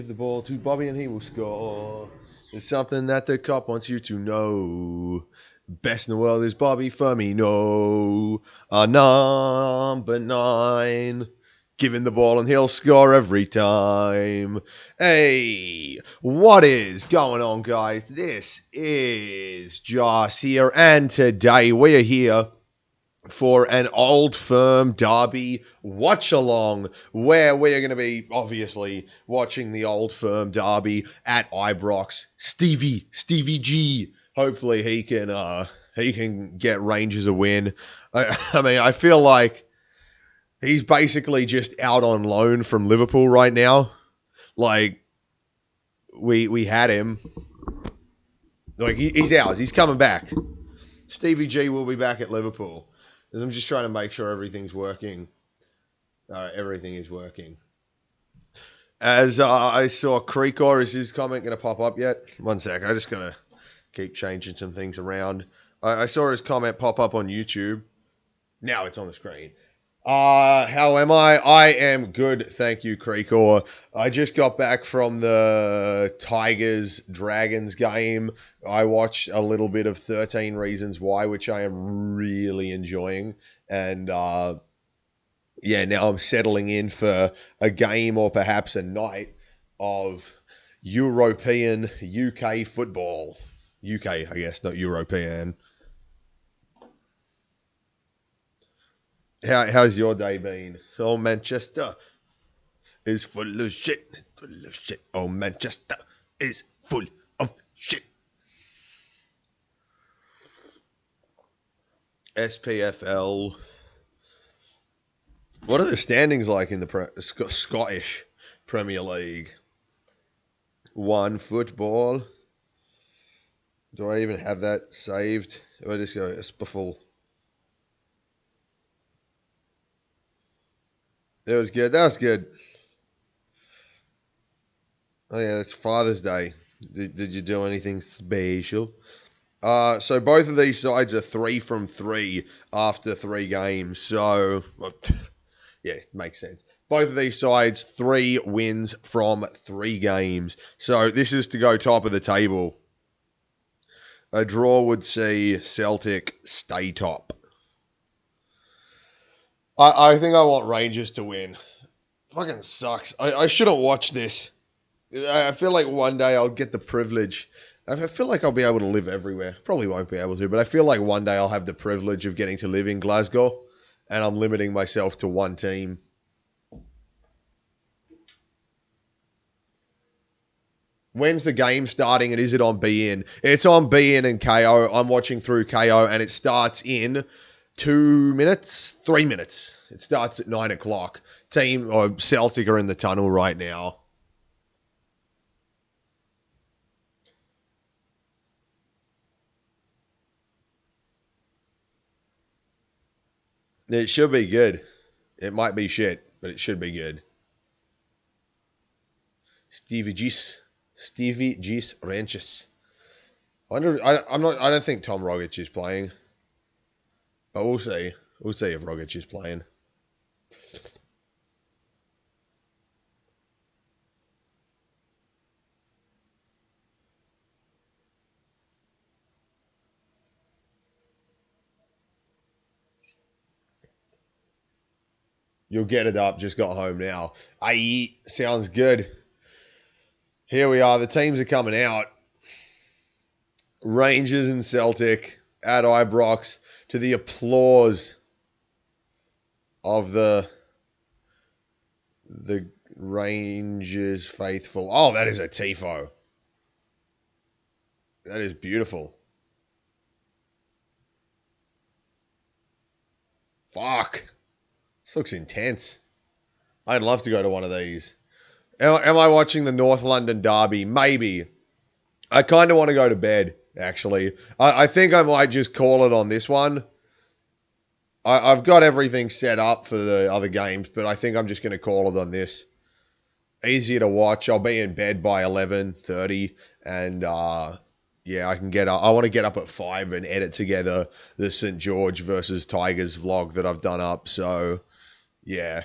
Give the ball to Bobby and he will score. It's something that the cop wants you to know. Best in the world is Bobby Firmino. Number 9. Give him the ball and he'll score every time. Hey, what is going on, guys? This is Joss here, and today we are here for an Old Firm derby watch along, where we are going to be obviously watching the Old Firm derby at Ibrox. Stevie G. Hopefully he can get Rangers a win. I mean, I feel like he's basically just out on loan from Liverpool right now. Like we had him. Like he's ours. He's coming back. Stevie G will be back at Liverpool. I'm just trying to make sure everything's working. All right, everything is working. As I saw Creekor, is his comment going to pop up yet? One sec, I'm just going to keep changing some things around. I saw his comment pop up on YouTube. Now it's on the screen. How am I? I am good, thank you, Creekor. I just got back from the Tigers-Dragons game. I watched a little bit of 13 Reasons Why, which I am really enjoying. And, yeah, now I'm settling in for a game or perhaps a night of European UK football. UK, I guess, not European. How's your day been? Oh, Manchester is full of shit. Full of shit. Oh, Manchester is full of shit. SPFL. What are the standings like in the Scottish Premier League? One football. Do I even have that saved? Or I just go Spiffle? That was good. That was good. Oh yeah, it's Father's Day. Did you do anything special? So both of these sides are 3 from 3 after 3 games. So, yeah, makes sense. Both of these sides, 3 wins from 3 games. So this is to go top of the table. A draw would see Celtic stay top. I think I want Rangers to win. Fucking sucks. I shouldn't watch this. I feel like one day I'll get the privilege. I feel like I'll be able to live everywhere. Probably won't be able to, but I feel like one day I'll have the privilege of getting to live in Glasgow, and I'm limiting myself to one team. When's the game starting, and is it on BN? It's on BN and KO. I'm watching through KO, and it starts in 2 minutes, 3 minutes. It starts at 9 o'clock. Team or Celtic are in the tunnel right now. It should be good. It might be shit, but it should be good. Stevie G's Ranches. I don't think Tom Rogic is playing. But we'll see. We'll see if Rogic is playing. You'll get it up. Just got home now. Aye, sounds good. Here we are. The teams are coming out. Rangers and Celtic at Ibrox to the applause of the Rangers faithful. Oh, that is a tifo. That is beautiful. Fuck. This looks intense. I'd love to go to one of these. Am I watching the North London derby? Maybe. I kind of want to go to bed, actually. I think I might just call it on this one. I've got everything set up for the other games, but I think I'm just going to call it on this. Easier to watch. I'll be in bed by 11:30, and yeah, I can get up. I want to get up at 5 and edit together the St. George versus Tigers vlog that I've done up. So, yeah.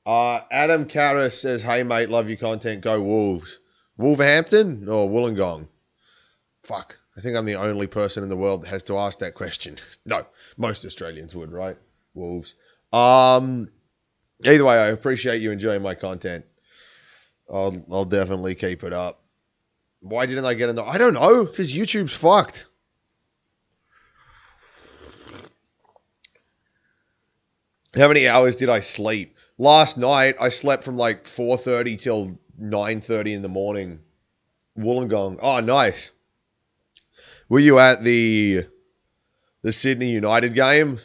Adam Karras says, "Hey mate, love your content. Go Wolves." Wolverhampton or Wollongong? Fuck. I think I'm the only person in the world that has to ask that question. No, most Australians would, right? Wolves. Either way, I appreciate you enjoying my content. I'll definitely keep it up. Why didn't I get in the... I don't know, because YouTube's fucked. How many hours did I sleep? Last night, I slept from like 4:30 till 9:30 in the morning. Wollongong. Oh, nice. Were you at the Sydney United game?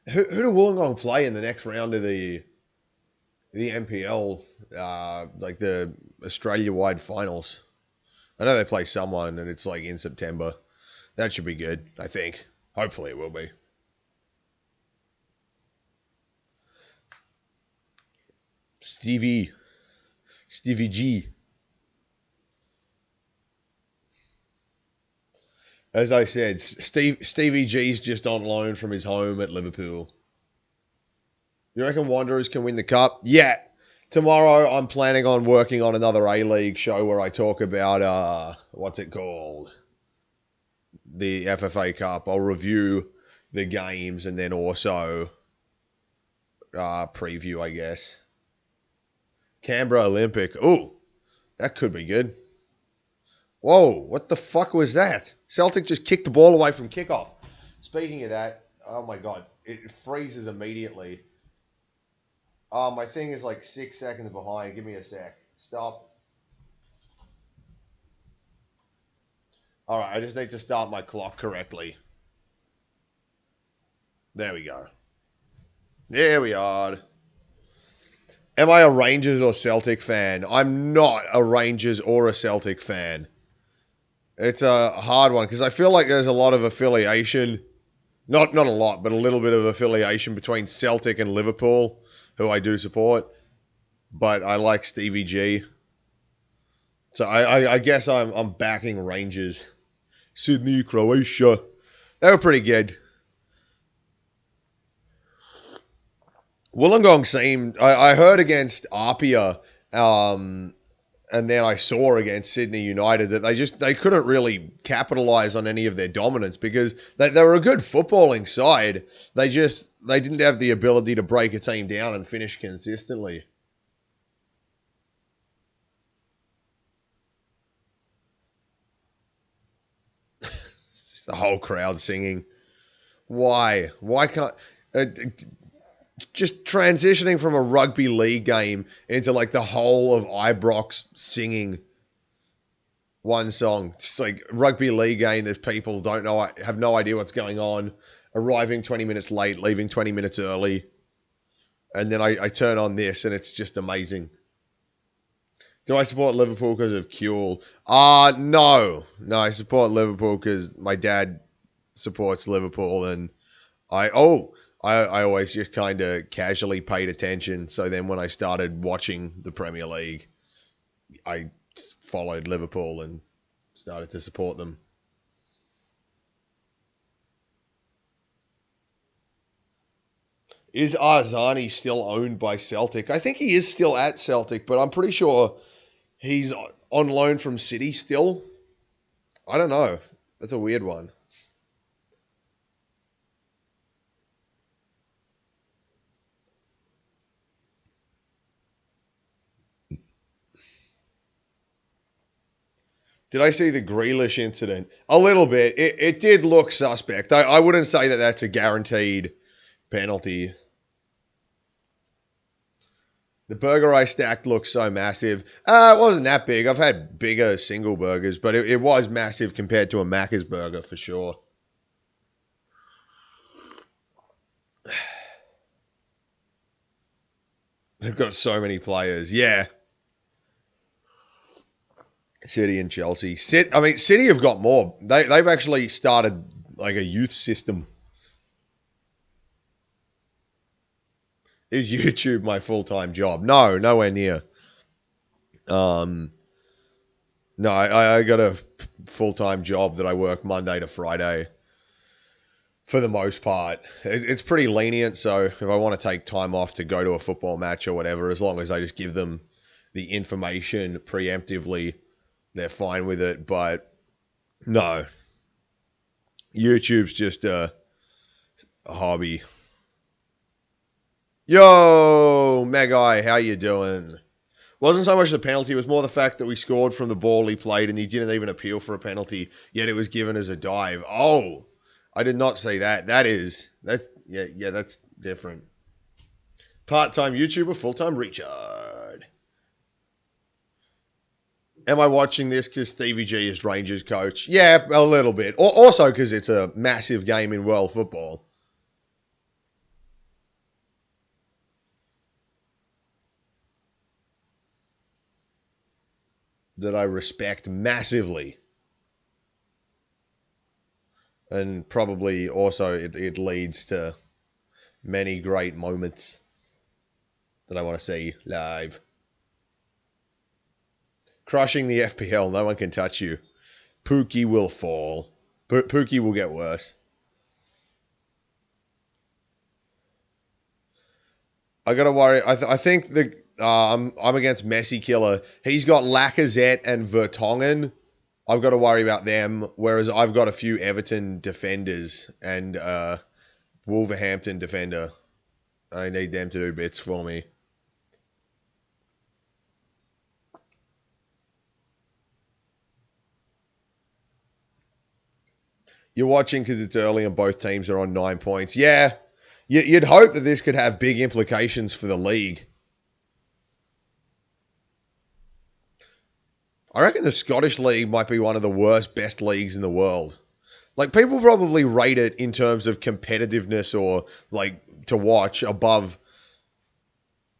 Who do Wollongong play in the next round of the NPL, like the Australia-wide finals? I know they play someone, and it's like in September. That should be good, I think. Hopefully it will be. Stevie G. As I said, Stevie G's just on loan from his home at Liverpool. You reckon Wanderers can win the cup? Yeah. Tomorrow I'm planning on working on another A-League show where I talk about, what's it called? The FFA Cup. I'll review the games and then also preview, I guess. Canberra Olympic. Ooh, that could be good. Whoa, what the fuck was that? Celtic just kicked the ball away from kickoff. Speaking of that, oh my god, it freezes immediately. My thing is like 6 seconds behind. Give me a sec. Stop. Alright, I just need to start my clock correctly. There we go. There we are. Am I a Rangers or Celtic fan? I'm not a Rangers or a Celtic fan. It's a hard one because I feel like there's a lot of affiliation. Not a lot, but a little bit of affiliation between Celtic and Liverpool, who I do support. But I like Stevie G. So I guess I'm backing Rangers. Sydney, Croatia. They were pretty good. Wollongong seemed... I heard against Apia, and then I saw against Sydney United that they couldn't really capitalise on any of their dominance because they were a good footballing side. They didn't have the ability to break a team down and finish consistently. It's just the whole crowd singing. Why? Why can't... just transitioning from a rugby league game into like the whole of Ibrox singing one song. It's like rugby league game that people don't know, have no idea what's going on, arriving 20 minutes late, leaving 20 minutes early. And then I turn on this and it's just amazing. Do I support Liverpool because of Kuehl? No. No, I support Liverpool because my dad supports Liverpool and I always just kind of casually paid attention. So then when I started watching the Premier League, I followed Liverpool and started to support them. Is Arzani still owned by Celtic? I think he is still at Celtic, but I'm pretty sure he's on loan from City still. I don't know. That's a weird one. Did I see the Grealish incident? A little bit. It did look suspect. I wouldn't say that that's a guaranteed penalty. The burger I stacked looks so massive. It wasn't that big. I've had bigger single burgers, but it was massive compared to a Macca's burger for sure. They've got so many players. Yeah. City and Chelsea. City have got more. They've actually started like a youth system. Is YouTube my full-time job? No, nowhere near. No, I got a full-time job that I work Monday to Friday. for the most part. It's pretty lenient, so if I want to take time off to go to a football match or whatever, as long as I just give them the information preemptively, they're fine with it. But no, YouTube's just a hobby. Yo, Megai, how you doing? Wasn't so much the penalty, it was more the fact that we scored from the ball he played and he didn't even appeal for a penalty, yet it was given as a dive. Oh, I did not see that. That's different. Part-time YouTuber, full-time Richard. Am I watching this because Stevie G is Rangers coach? Yeah, a little bit. Also because it's a massive game in world football. That I respect massively. And probably also it leads to many great moments that I want to see live. Crushing the FPL, no one can touch you. Pookie will fall. Pookie will get worse. I gotta worry. I think I'm against Messi Killer. He's got Lacazette and Vertonghen. I've got to worry about them. Whereas I've got a few Everton defenders and Wolverhampton defender. I need them to do bits for me. You're watching because it's early and both teams are on 9 points. Yeah, you'd hope that this could have big implications for the league. I reckon the Scottish League might be one of the best leagues in the world. Like, people probably rate it in terms of competitiveness or, like, to watch above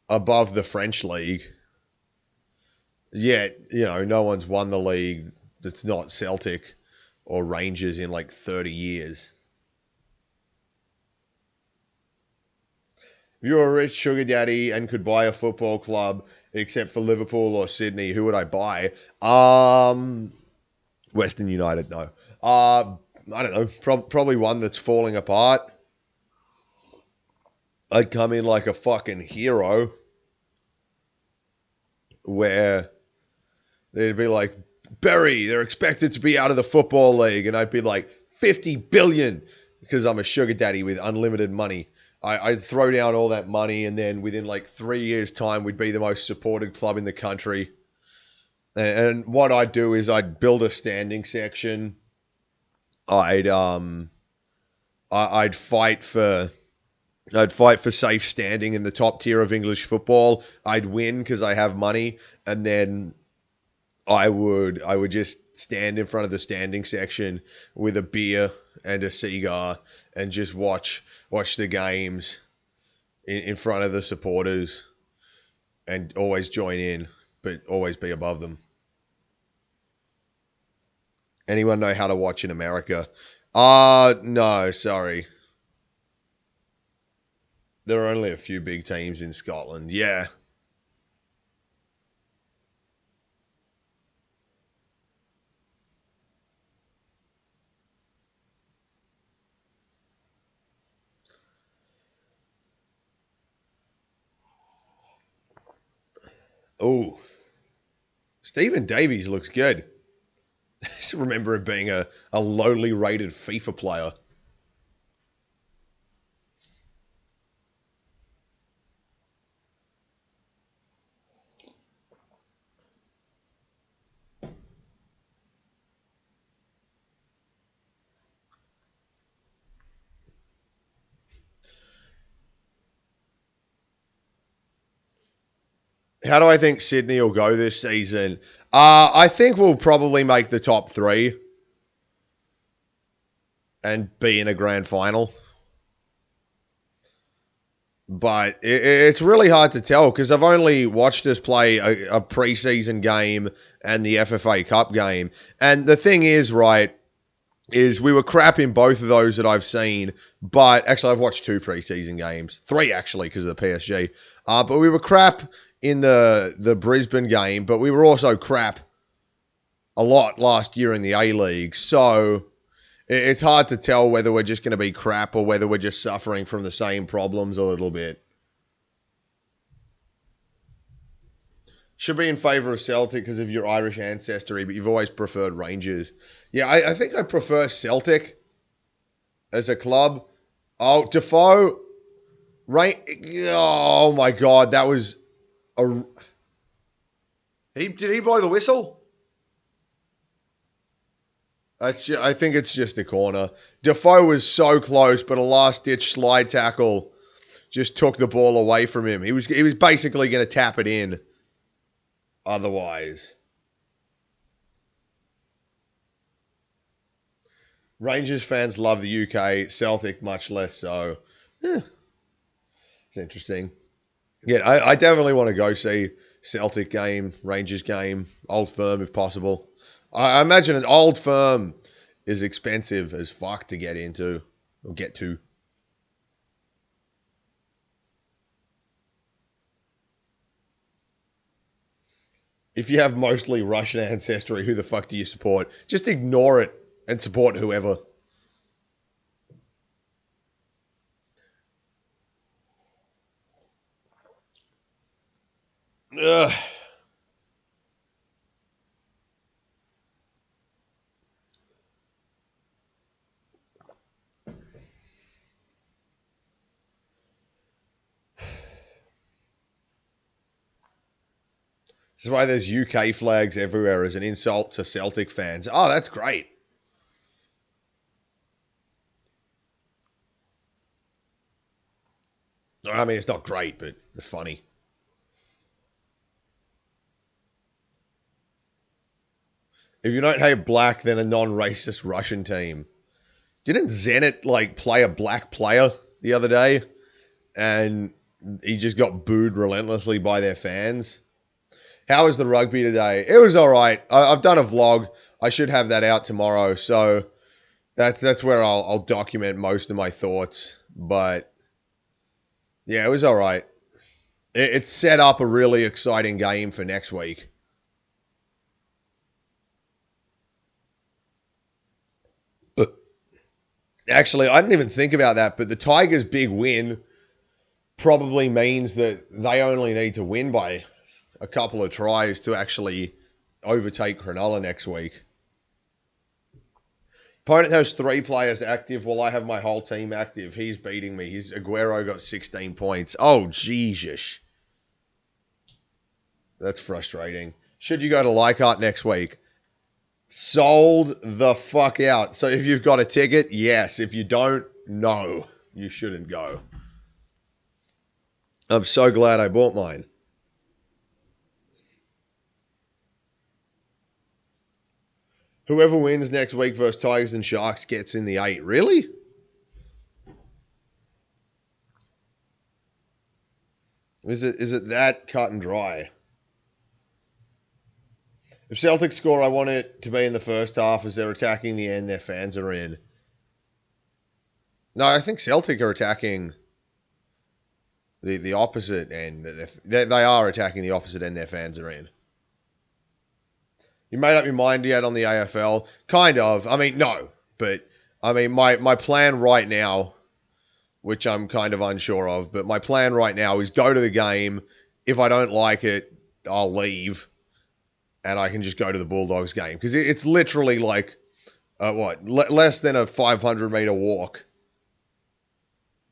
the French league. Yet, no one's won the league that's not Celtic or Rangers in, like, 30 years. If you were a rich sugar daddy and could buy a football club, except for Liverpool or Sydney, who would I buy? Western United, no. I don't know. Probably one that's falling apart. I'd come in like a fucking hero, where they'd be like, Berry, they're expected to be out of the Football League, and I'd be like, 50 billion, because I'm a sugar daddy with unlimited money. I'd throw down all that money, and then within like 3 years' time, we'd be the most supported club in the country. And what I'd do is I'd build a standing section. I'd fight for safe standing in the top tier of English football. I'd win because I have money, and then I would just stand in front of the standing section with a beer and a cigar and just watch the games in front of the supporters and always join in, but always be above them. Anyone know how to watch in America? No, sorry. There are only a few big teams in Scotland. Yeah. Oh, Stephen Davies looks good. I just remember him being a lowly rated FIFA player. How do I think Sydney will go this season? I think we'll probably make the top three and be in a grand final. But it's really hard to tell because I've only watched us play a preseason game and the FFA Cup game. And the thing is, right, is we were crap in both of those that I've seen. But actually, I've watched 2 preseason games. 3, actually, because of the PSG. But we were crap in the Brisbane game, but we were also crap a lot last year in the A-League. So It's hard to tell whether we're just going to be crap or whether we're just suffering from the same problems a little bit. Should be in favour of Celtic because of your Irish ancestry, but you've always preferred Rangers. Yeah, I think I prefer Celtic as a club. Oh, Defoe. Oh my God, that was a. Did he blow the whistle? I think it's just a corner. Defoe was so close, but a last-ditch slide tackle just took the ball away from him. He was basically going to tap it in. Otherwise, Rangers fans love the UK. Celtic much less so. Yeah, it's interesting. Yeah, I definitely want to go see Celtic game, Rangers game, Old Firm if possible. I imagine an Old Firm is expensive as fuck to get into or get to. If you have mostly Russian ancestry, who the fuck do you support? Just ignore it and support whoever. Ugh. This is why there's UK flags everywhere as an insult to Celtic fans. Oh, that's great. I mean, it's not great, but it's funny. If you don't hate black, then a non-racist Russian team. Didn't Zenit play a black player the other day, and he just got booed relentlessly by their fans? How was the rugby today? It was all right. I've done a vlog. I should have that out tomorrow, so that's where I'll document most of my thoughts. But yeah, it was all right. It set up a really exciting game for next week. Actually, I didn't even think about that, but the Tigers' big win probably means that they only need to win by a couple of tries to actually overtake Cronulla next week. Opponent has 3 players active while I have my whole team active. He's beating me. His Aguero got 16 points. Oh, Jesus. That's frustrating. Should you go to Leichhardt next week? Sold the fuck out. So if you've got a ticket, yes. If you don't, no. You shouldn't go. I'm so glad I bought mine. Whoever wins next week versus Tigers and Sharks gets in the 8. Really? Is it that cut and dry? If Celtics score, I want it to be in the first half as they're attacking the end their fans are in. No, I think Celtic are attacking the opposite end. They are attacking the opposite end their fans are in. You made up your mind yet on the AFL? Kind of. I mean, no. But, I mean, my plan right now, which I'm kind of unsure of, but my plan right now is go to the game. If I don't like it, I'll leave. And I can just go to the Bulldogs game. Because it's literally like, less than a 500-meter walk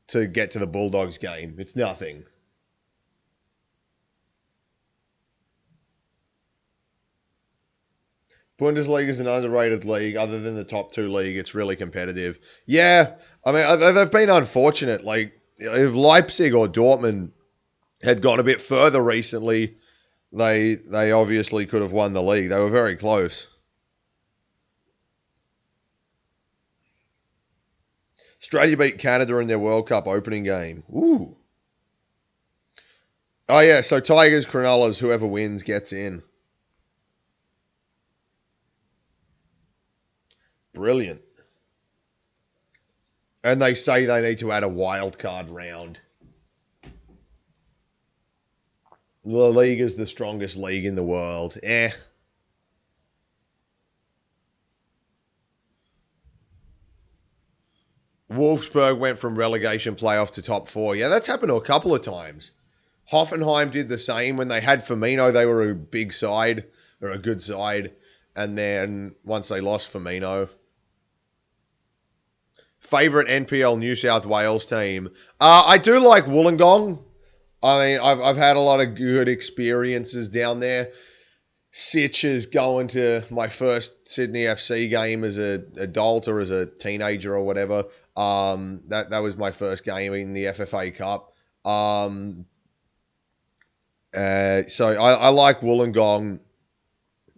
to get to the Bulldogs game. It's nothing. Bundesliga is an underrated league. Other than the top 2 league, it's really competitive. Yeah, I mean, they've been unfortunate. Like, if Leipzig or Dortmund had gone a bit further recently, they obviously could have won the league. They were very close. Australia beat Canada in their World Cup opening game. Ooh. Oh, yeah, so Tigers, Cronulla's, whoever wins gets in. Brilliant. And they say they need to add a wild card round. The league is the strongest league in the world. Wolfsburg went from relegation playoff to top four. Yeah, that's happened a couple of times. Hoffenheim did the same when they had Firmino. They were a big side or a good side, and then once they lost Firmino. Favorite NPL New South Wales team? I do like Wollongong. I mean, I've had a lot of good experiences down there. Sitch is going to my first Sydney FC game as an adult or as a teenager or whatever. That was my first game in the FFA Cup. So I like Wollongong.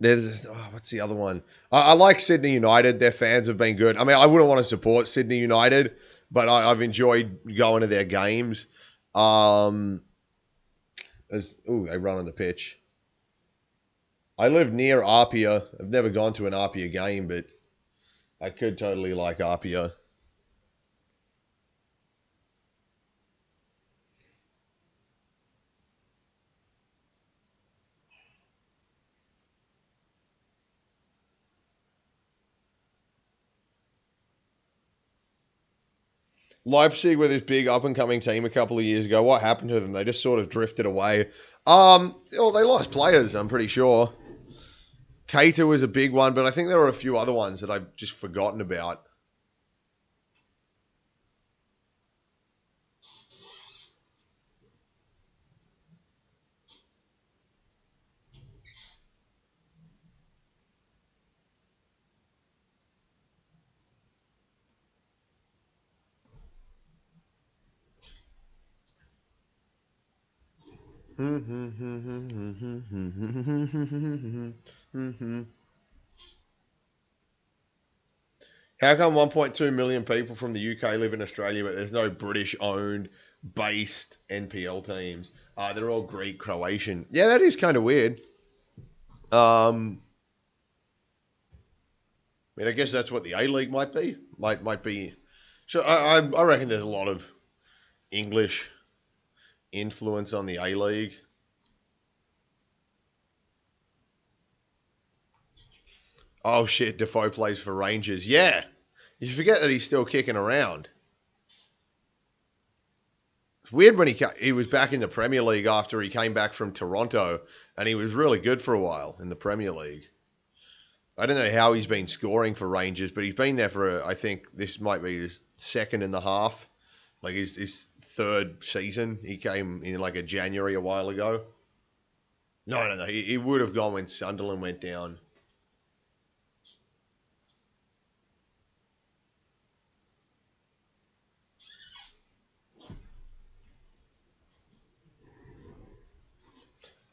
There's what's the other one? I like Sydney United. Their fans have been good. I mean, I wouldn't want to support Sydney United, but I've enjoyed going to their games. They run on the pitch. I live near Apia. I've never gone to an Apia game, but I could totally like Apia. Leipzig were this big up and coming team a couple of years ago. What happened to them? They just sort of drifted away. Well, they lost players, I'm pretty sure. Keita was a big one, but I think there were a few other ones that I've just forgotten about. How come 1.2 million people from the UK live in Australia, but there's no British-owned, based NPL teams? They're all Greek, Croatian. Yeah, that is kind of weird. I mean, I guess that's what the A-League might be. Might be. So I reckon there's a lot of English influence on the A-League. Oh shit, Defoe plays for Rangers. Yeah. You forget that he's still kicking around. It's weird when he was back in the Premier League after he came back from Toronto, and he was really good for a while in the Premier League. I don't know how he's been scoring for Rangers, but he's been there for, I think this might be his second and a half, like his third season. He came in like a January a while ago. No. He would have gone when Sunderland went down.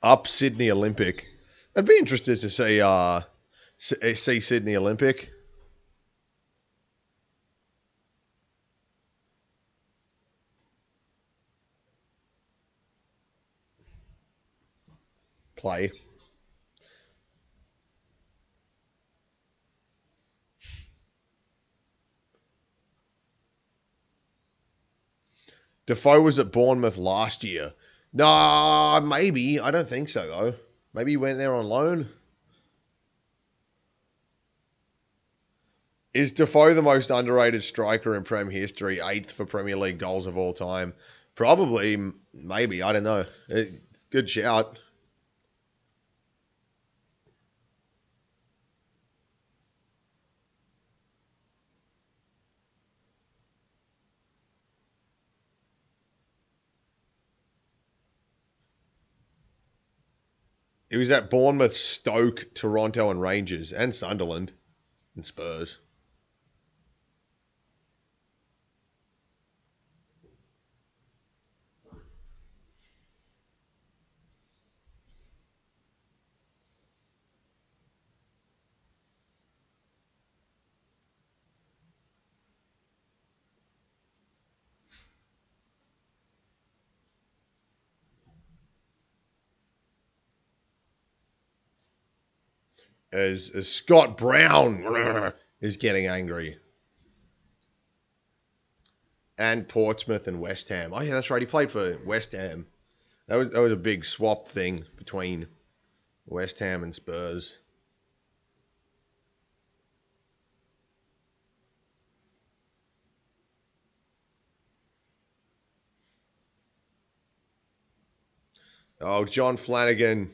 Up Sydney Olympic. I'd be interested to see Sydney Olympic. Play. Defoe was at Bournemouth last year. Nah, maybe. I don't think so, though. Maybe he went there on loan. Is Defoe the most underrated striker in Prem history? 8th for Premier League goals of all time. Probably, maybe. I don't know. Good shout. He was at Bournemouth, Stoke, Toronto, and Rangers, and Sunderland, and Spurs. As Scott Brown is getting angry. And Portsmouth and West Ham. Oh yeah, that's right. He played for West Ham. That was a big swap thing between West Ham and Spurs. Oh, John Flanagan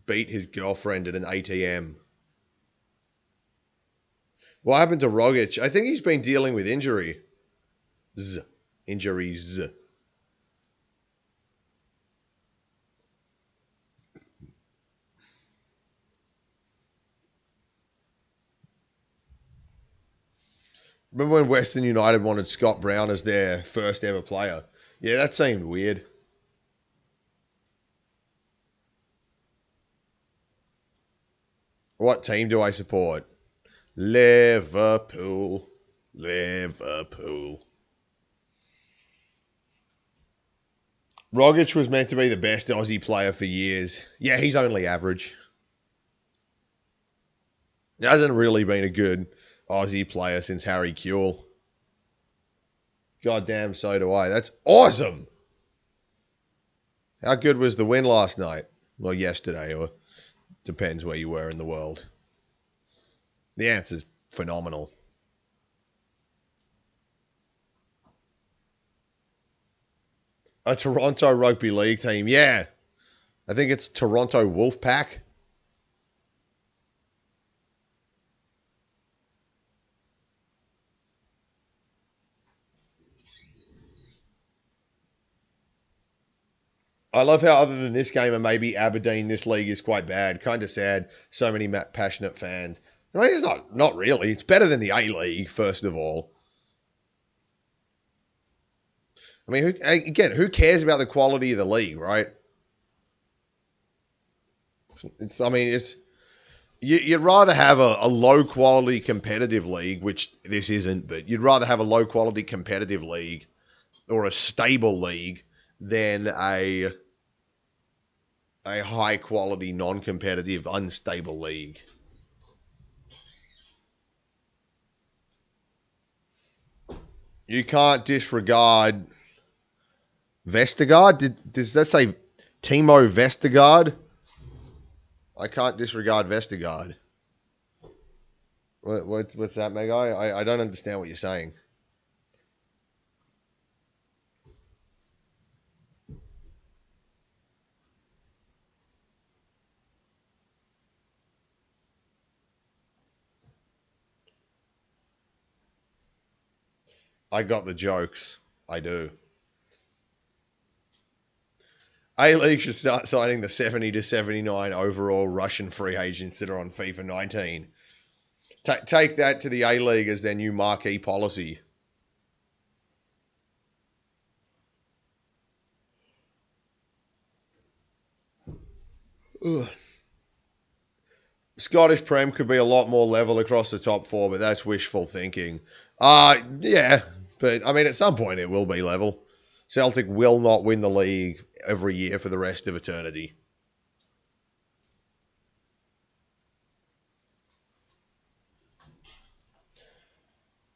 beat his girlfriend at an ATM. What happened to Rogic? I think he's been dealing with injury. Injuries. Remember when Western United wanted Scott Brown as their first ever player? Yeah, that seemed weird. What team do I support? Liverpool. Liverpool. Rogic was meant to be the best Aussie player for years. Yeah, he's only average. He hasn't really been a good Aussie player since Harry Kewell. God damn, so do I. That's awesome. How good was the win last night? Well, yesterday, or depends where you were in the world. The answer's phenomenal. A Toronto Rugby League team, yeah. I think it's Toronto Wolfpack. I love how, other than this game and maybe Aberdeen, this league is quite bad. Kind of sad. So many passionate fans. I mean, it's not really. It's better than the A League, first of all. I mean, who cares about the quality of the league, right? You'd rather have a low quality competitive league, which this isn't, but you'd rather have a low quality competitive league or a stable league than a high quality non competitive unstable league. You can't disregard Vestergaard. Does that say Timo Vestergaard? I can't disregard Vestergaard. What's that, Meg? I don't understand what you're saying. I got the jokes. I do. A League should start signing the 70 to 79 overall Russian free agents that are on FIFA 19. Take that to the A League as their new marquee policy. Ugh. Scottish Prem could be a lot more level across the top four, but that's wishful thinking. Yeah, but I mean, at some point it will be level. Celtic will not win the league every year for the rest of eternity.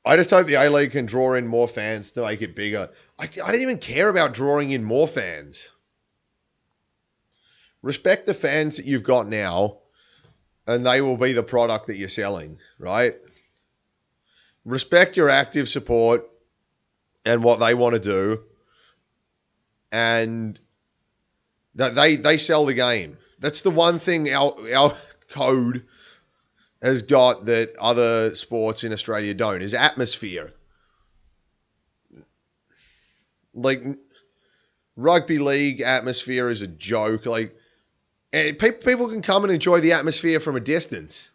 I just hope the A League can draw in more fans to make it bigger. I don't even care about drawing in more fans. Respect the fans that you've got now, and they will be the product that you're selling, right? Respect your active support and what they want to do, and that they sell the game. That's the one thing our code has got that other sports in Australia don't, is atmosphere. Like, rugby league atmosphere is a joke. Like, people can come and enjoy the atmosphere from a distance.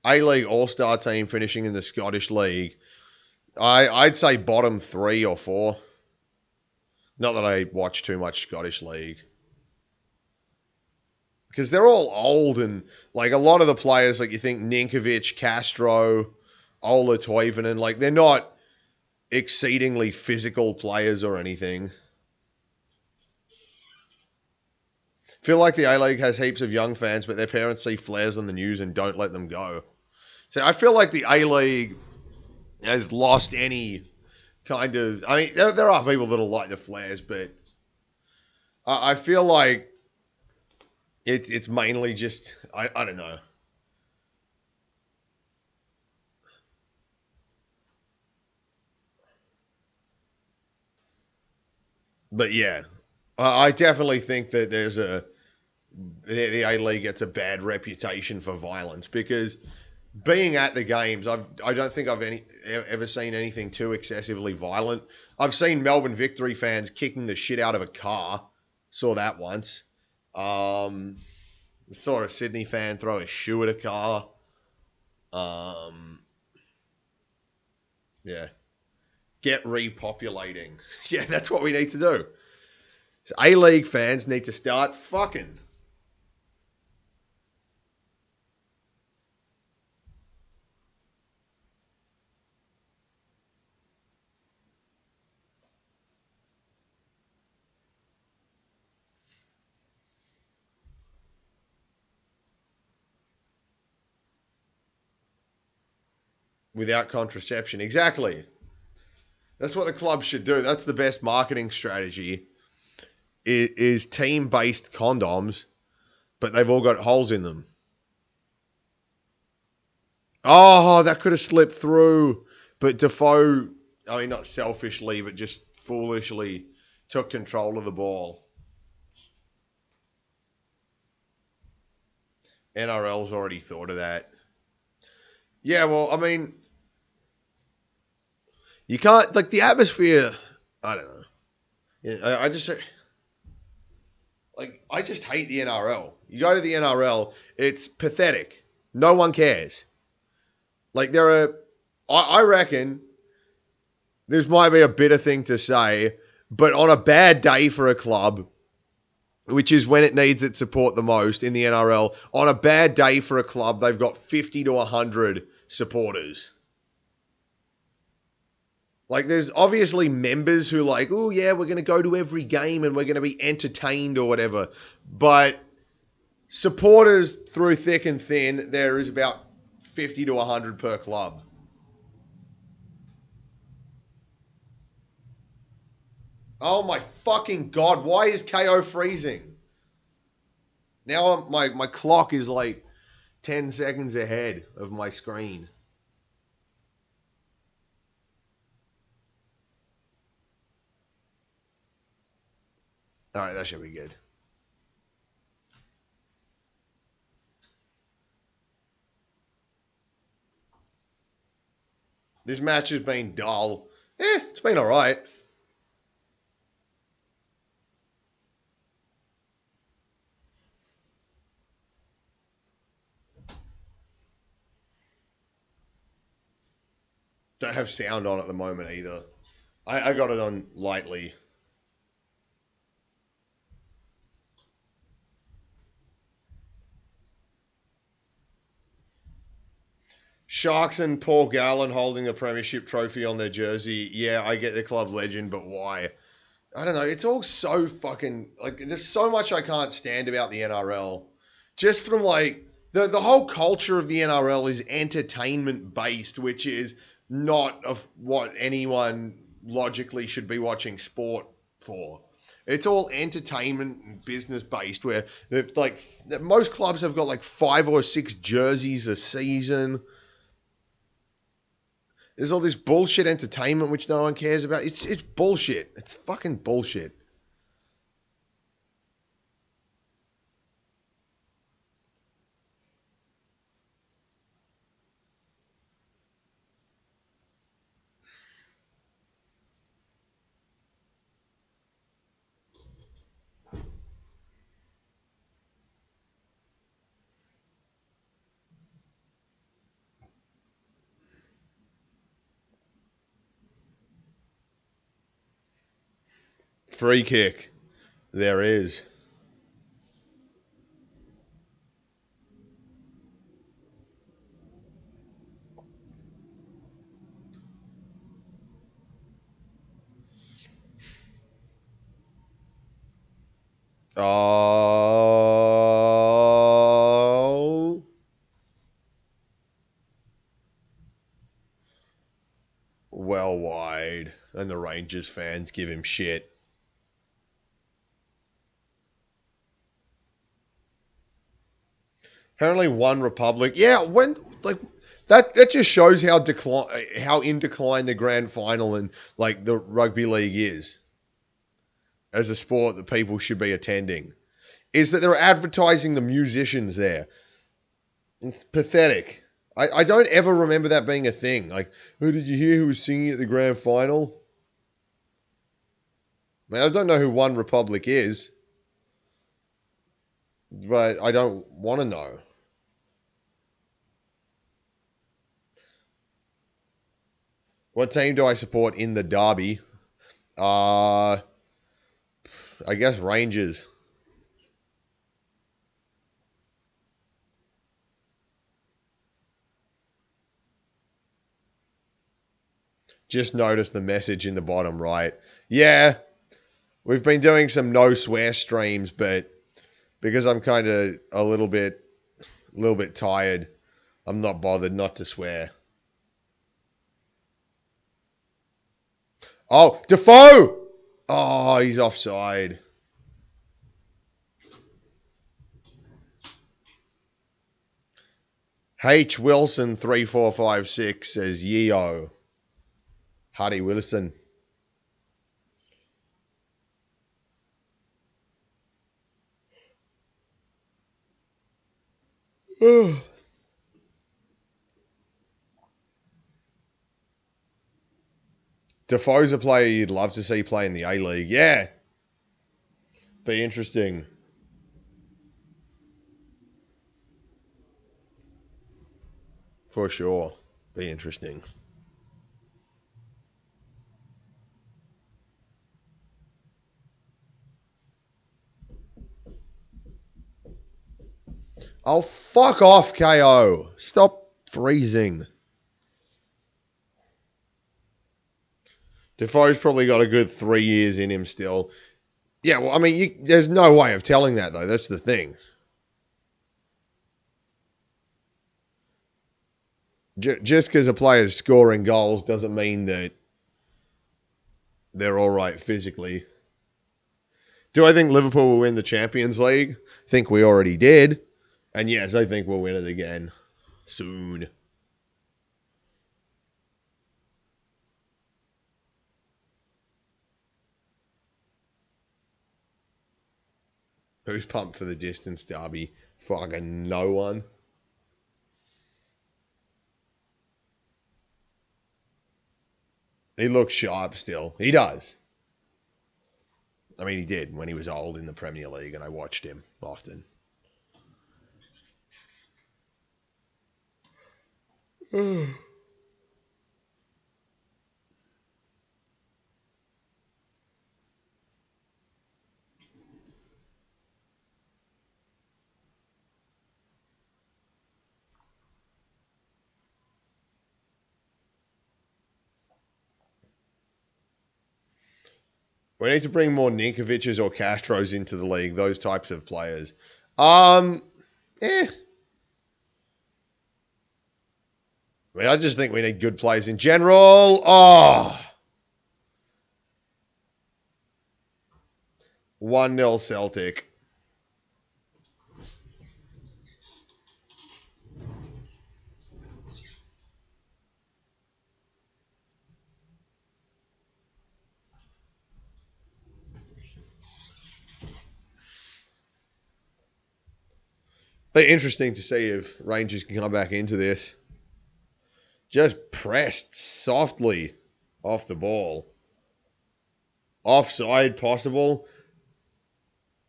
A-League All-Star team finishing in the Scottish League. I'd say bottom 3 or 4. Not that I watch too much Scottish League. Because they're all old, and like a lot of the players, like you think Ninkovic, Castro, Ola Toivonen, like they're not exceedingly physical players or anything. Feel like the A-League has heaps of young fans, but their parents see flares on the news and don't let them go. So I feel like the A-League has lost any kind of... I mean, there are people that'll like the flares, but I feel like it's mainly just... I don't know. But yeah, I definitely think that the A League gets a bad reputation for violence because being at the games, I don't think I've ever seen anything too excessively violent. I've seen Melbourne Victory fans kicking the shit out of a car. Saw that once. Um, Saw a Sydney fan throw a shoe at a car. Um, yeah. Get repopulating. Yeah, that's what we need to do. So A-League fans need to start fucking. Without contraception. Exactly. That's what the club should do. That's the best marketing strategy. Is team-based condoms, but they've all got holes in them. Oh, that could have slipped through. But Defoe, I mean, not selfishly, but just foolishly took control of the ball. NRL's already thought of that. Yeah, well, I mean, you can't, like, the atmosphere, I don't know. Yeah, I just hate the NRL. You go to the NRL, it's pathetic. No one cares. Like, I reckon this might be a bitter thing to say, but on a bad day for a club, which is when it needs its support the most in the NRL, on a bad day for a club, they've got 50 to 100 supporters. Like, there's obviously members who like, oh, yeah, we're going to go to every game and we're going to be entertained or whatever. But supporters through thick and thin, there is about 50 to 100 per club. Oh my fucking god, why is KO freezing? Now my clock is like 10 seconds ahead of my screen. Alright, that should be good. This match has been dull. It's been alright. Don't have sound on at the moment either. I got it on lightly. Sharks and Paul Gallen holding a premiership trophy on their jersey. Yeah, I get the club legend, but why? I don't know. It's all so fucking like there's so much I can't stand about the NRL. Just from like the whole culture of the NRL is entertainment based, which is not of what anyone logically should be watching sport for. It's all entertainment and business based, where like most clubs have got like 5 or 6 jerseys a season. There's all this bullshit entertainment which no one cares about. It's bullshit. It's fucking bullshit. Free kick. There is. Oh. Well wide. And the Rangers fans give him shit. Apparently one Republic. Yeah, when like that just shows how in decline the grand final and like the rugby league is. as a sport that people should be attending is that they're advertising the musicians there. It's pathetic. I don't ever remember that being a thing. Like, oh, did you hear who was singing at the grand final? I don't know who One Republic is, but I don't want to know. What team do I support in the derby? I guess Rangers. Just noticed the message in the bottom right. Yeah, we've been doing some no swear streams, but because I'm kind of a little bit tired, I'm not bothered not to swear. Oh, Defoe! Oh, he's offside. H. Wilson 3456 says Yeo. Hardy Wilson. Defoe's a player you'd love to see play in the A-League. Yeah. Be interesting. For sure. Be interesting. Oh, fuck off, KO. Stop freezing. Defoe's probably got a good 3 years in him still. Yeah, well, I mean, there's no way of telling that, though. That's the thing. Just because a player's scoring goals doesn't mean that they're all right physically. Do I think Liverpool will win the Champions League? I think we already did. And yes, I think we'll win it again soon. Who's pumped for the distance derby? Fucking no one. He looks sharp still. He does. I mean, he did when he was old in the Premier League, and I watched him often. We need to bring more Ninkovic's or Castros into the league, those types of players. Eh. I mean, I just think we need good players in general. Oh. 1-0 Celtic. Be interesting to see if Rangers can come back into this. Just pressed softly off the ball. Offside possible.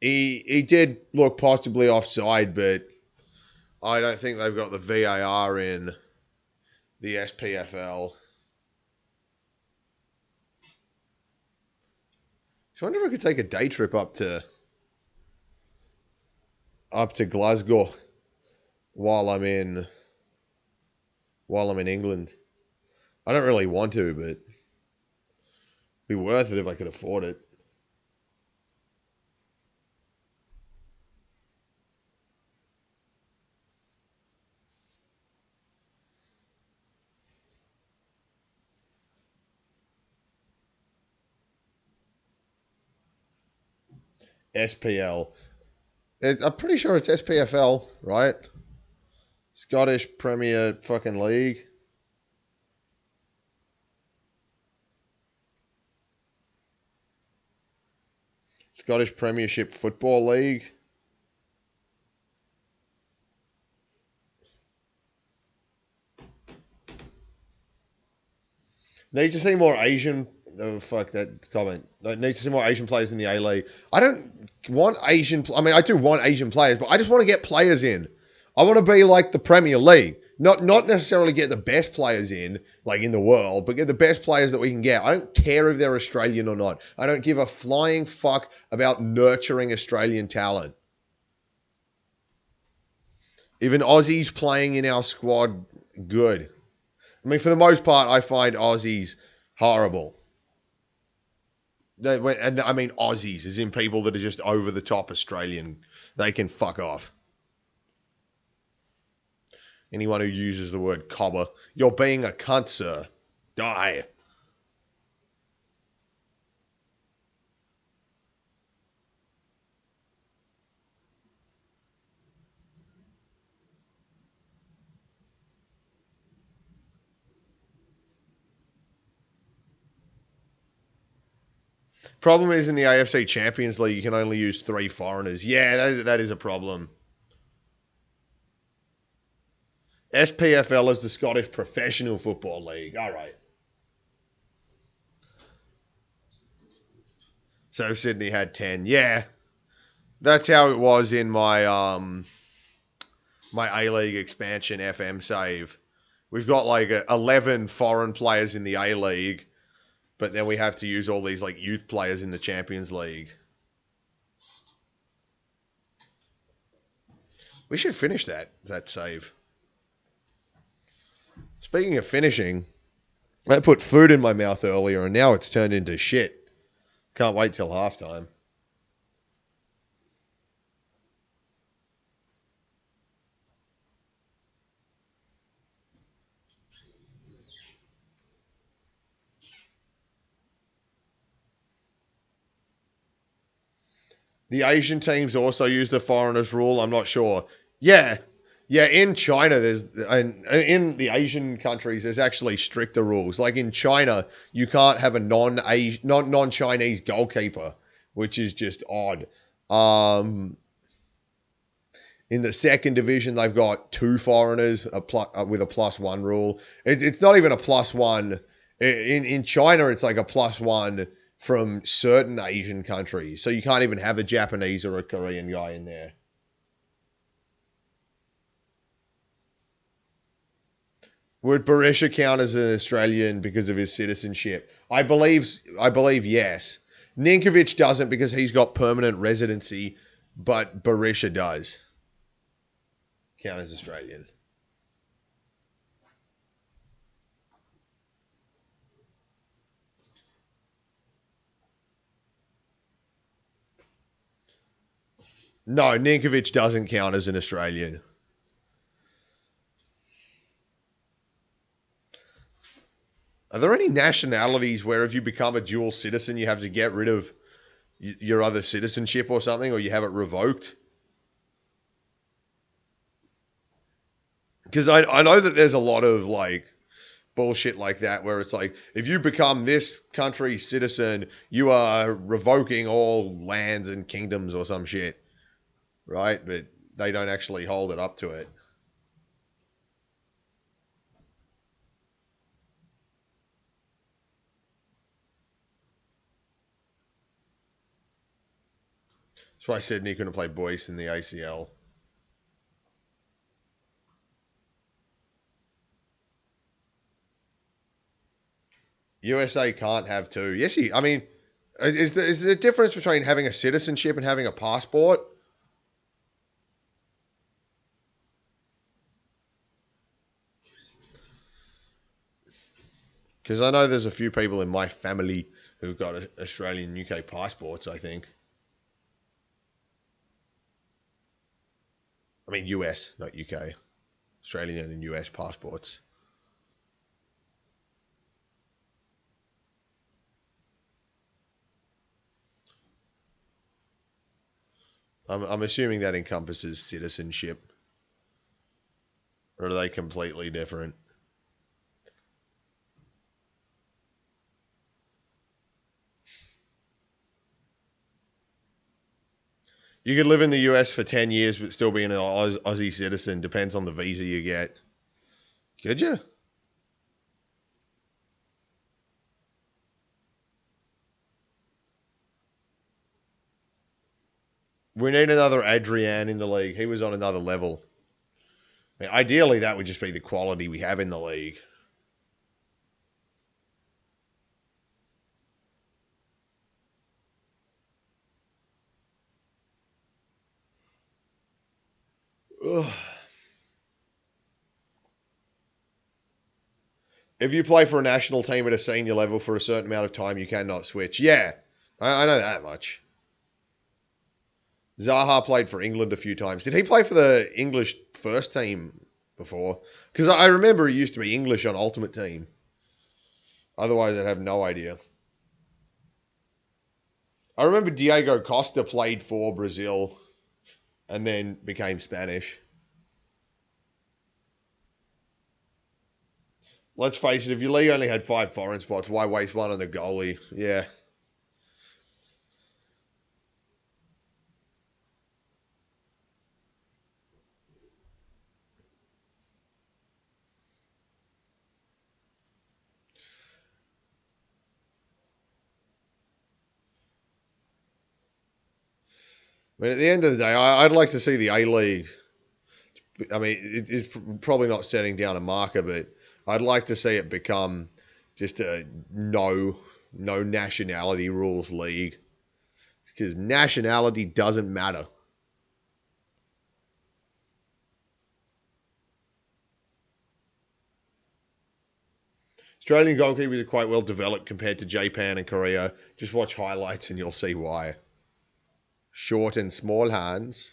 He did look possibly offside, but I don't think they've got the VAR in the SPFL. I wonder if I could take a day trip up to Glasgow while I'm in England. I don't really want to, but it'd be worth it if I could afford it. SPL. I'm pretty sure it's SPFL, right? Scottish Premier fucking League. Scottish Premiership Football League. Need to see more Asian. Oh, fuck that comment. I need to see more Asian players in the A League. I don't want Asian. I mean, I do want Asian players, but I just want to get players in. I want to be like the Premier League. Not necessarily get the best players in, like in the world, but get the best players that we can get. I don't care if they're Australian or not. I don't give a flying fuck about nurturing Australian talent. Even Aussies playing in our squad, good. I mean, for the most part, I find Aussies horrible. And I mean Aussies, as in people that are just over the top Australian. They can fuck off. Anyone who uses the word cobber, you're being a cunt, sir. Die. Problem is in the AFC Champions League, you can only use 3 foreigners. Yeah, that is a problem. SPFL is the Scottish Professional Football League. All right. So Sydney had 10. Yeah. That's how it was in my A-League expansion FM save. We've got like 11 foreign players in the A-League, but then we have to use all these like youth players in the Champions League. We should finish that save. Speaking of finishing, I put food in my mouth earlier and now it's turned into shit. Can't wait till halftime. The Asian teams also use the foreigners rule. I'm not sure. Yeah, in China, and in the Asian countries, there's actually stricter rules. Like in China, you can't have a non-Chinese goalkeeper, which is just odd. In the second division, they've got 2 foreigners with a +1 rule. It's not even a +1. In China, it's like a +1 from certain Asian countries. So you can't even have a Japanese or a Korean guy in there. Would Berisha count as an Australian because of his citizenship? I believe yes. Ninkovic doesn't because he's got permanent residency, but Berisha does count as Australian. No, Ninkovic doesn't count as an Australian. Are there any nationalities where if you become a dual citizen, you have to get rid of your other citizenship or something, or you have it revoked? Because I know that there's a lot of like bullshit like that where it's like, if you become this country's citizen, you are revoking all lands and kingdoms or some shit, right? But they don't actually hold it up to it. That's why Sydney couldn't play Boyce in the ACL. USA can't have 2. Yes, I mean, is there a difference between having a citizenship and having a passport? Because I know there's a few people in my family who've got Australian UK passports, I think. I mean, US, not UK. Australian and US passports. I'm assuming that encompasses citizenship. Or are they completely different? You could live in the US for 10 years but still be an Aussie citizen. Depends on the visa you get. Could you? We need another Adrian in the league. He was on another level. I mean, ideally, that would just be the quality we have in the league. Ugh. If you play for a national team at a senior level for a certain amount of time, you cannot switch. Yeah, I know that much. Zaha played for England a few times. Did he play for the English first team before? Because I remember he used to be English on Ultimate Team. Otherwise, I'd have no idea. I remember Diego Costa played for Brazil and then became Spanish. Let's face it, if your league only had 5 foreign spots, why waste one on a goalie? Yeah. I mean, at the end of the day, I'd like to see the A League. I mean, it's probably not setting down a marker, but I'd like to see it become just a no nationality rules league, because nationality doesn't matter. Australian goalkeepers are quite well developed compared to Japan and Korea. Just watch highlights and you'll see why. Short and small hands.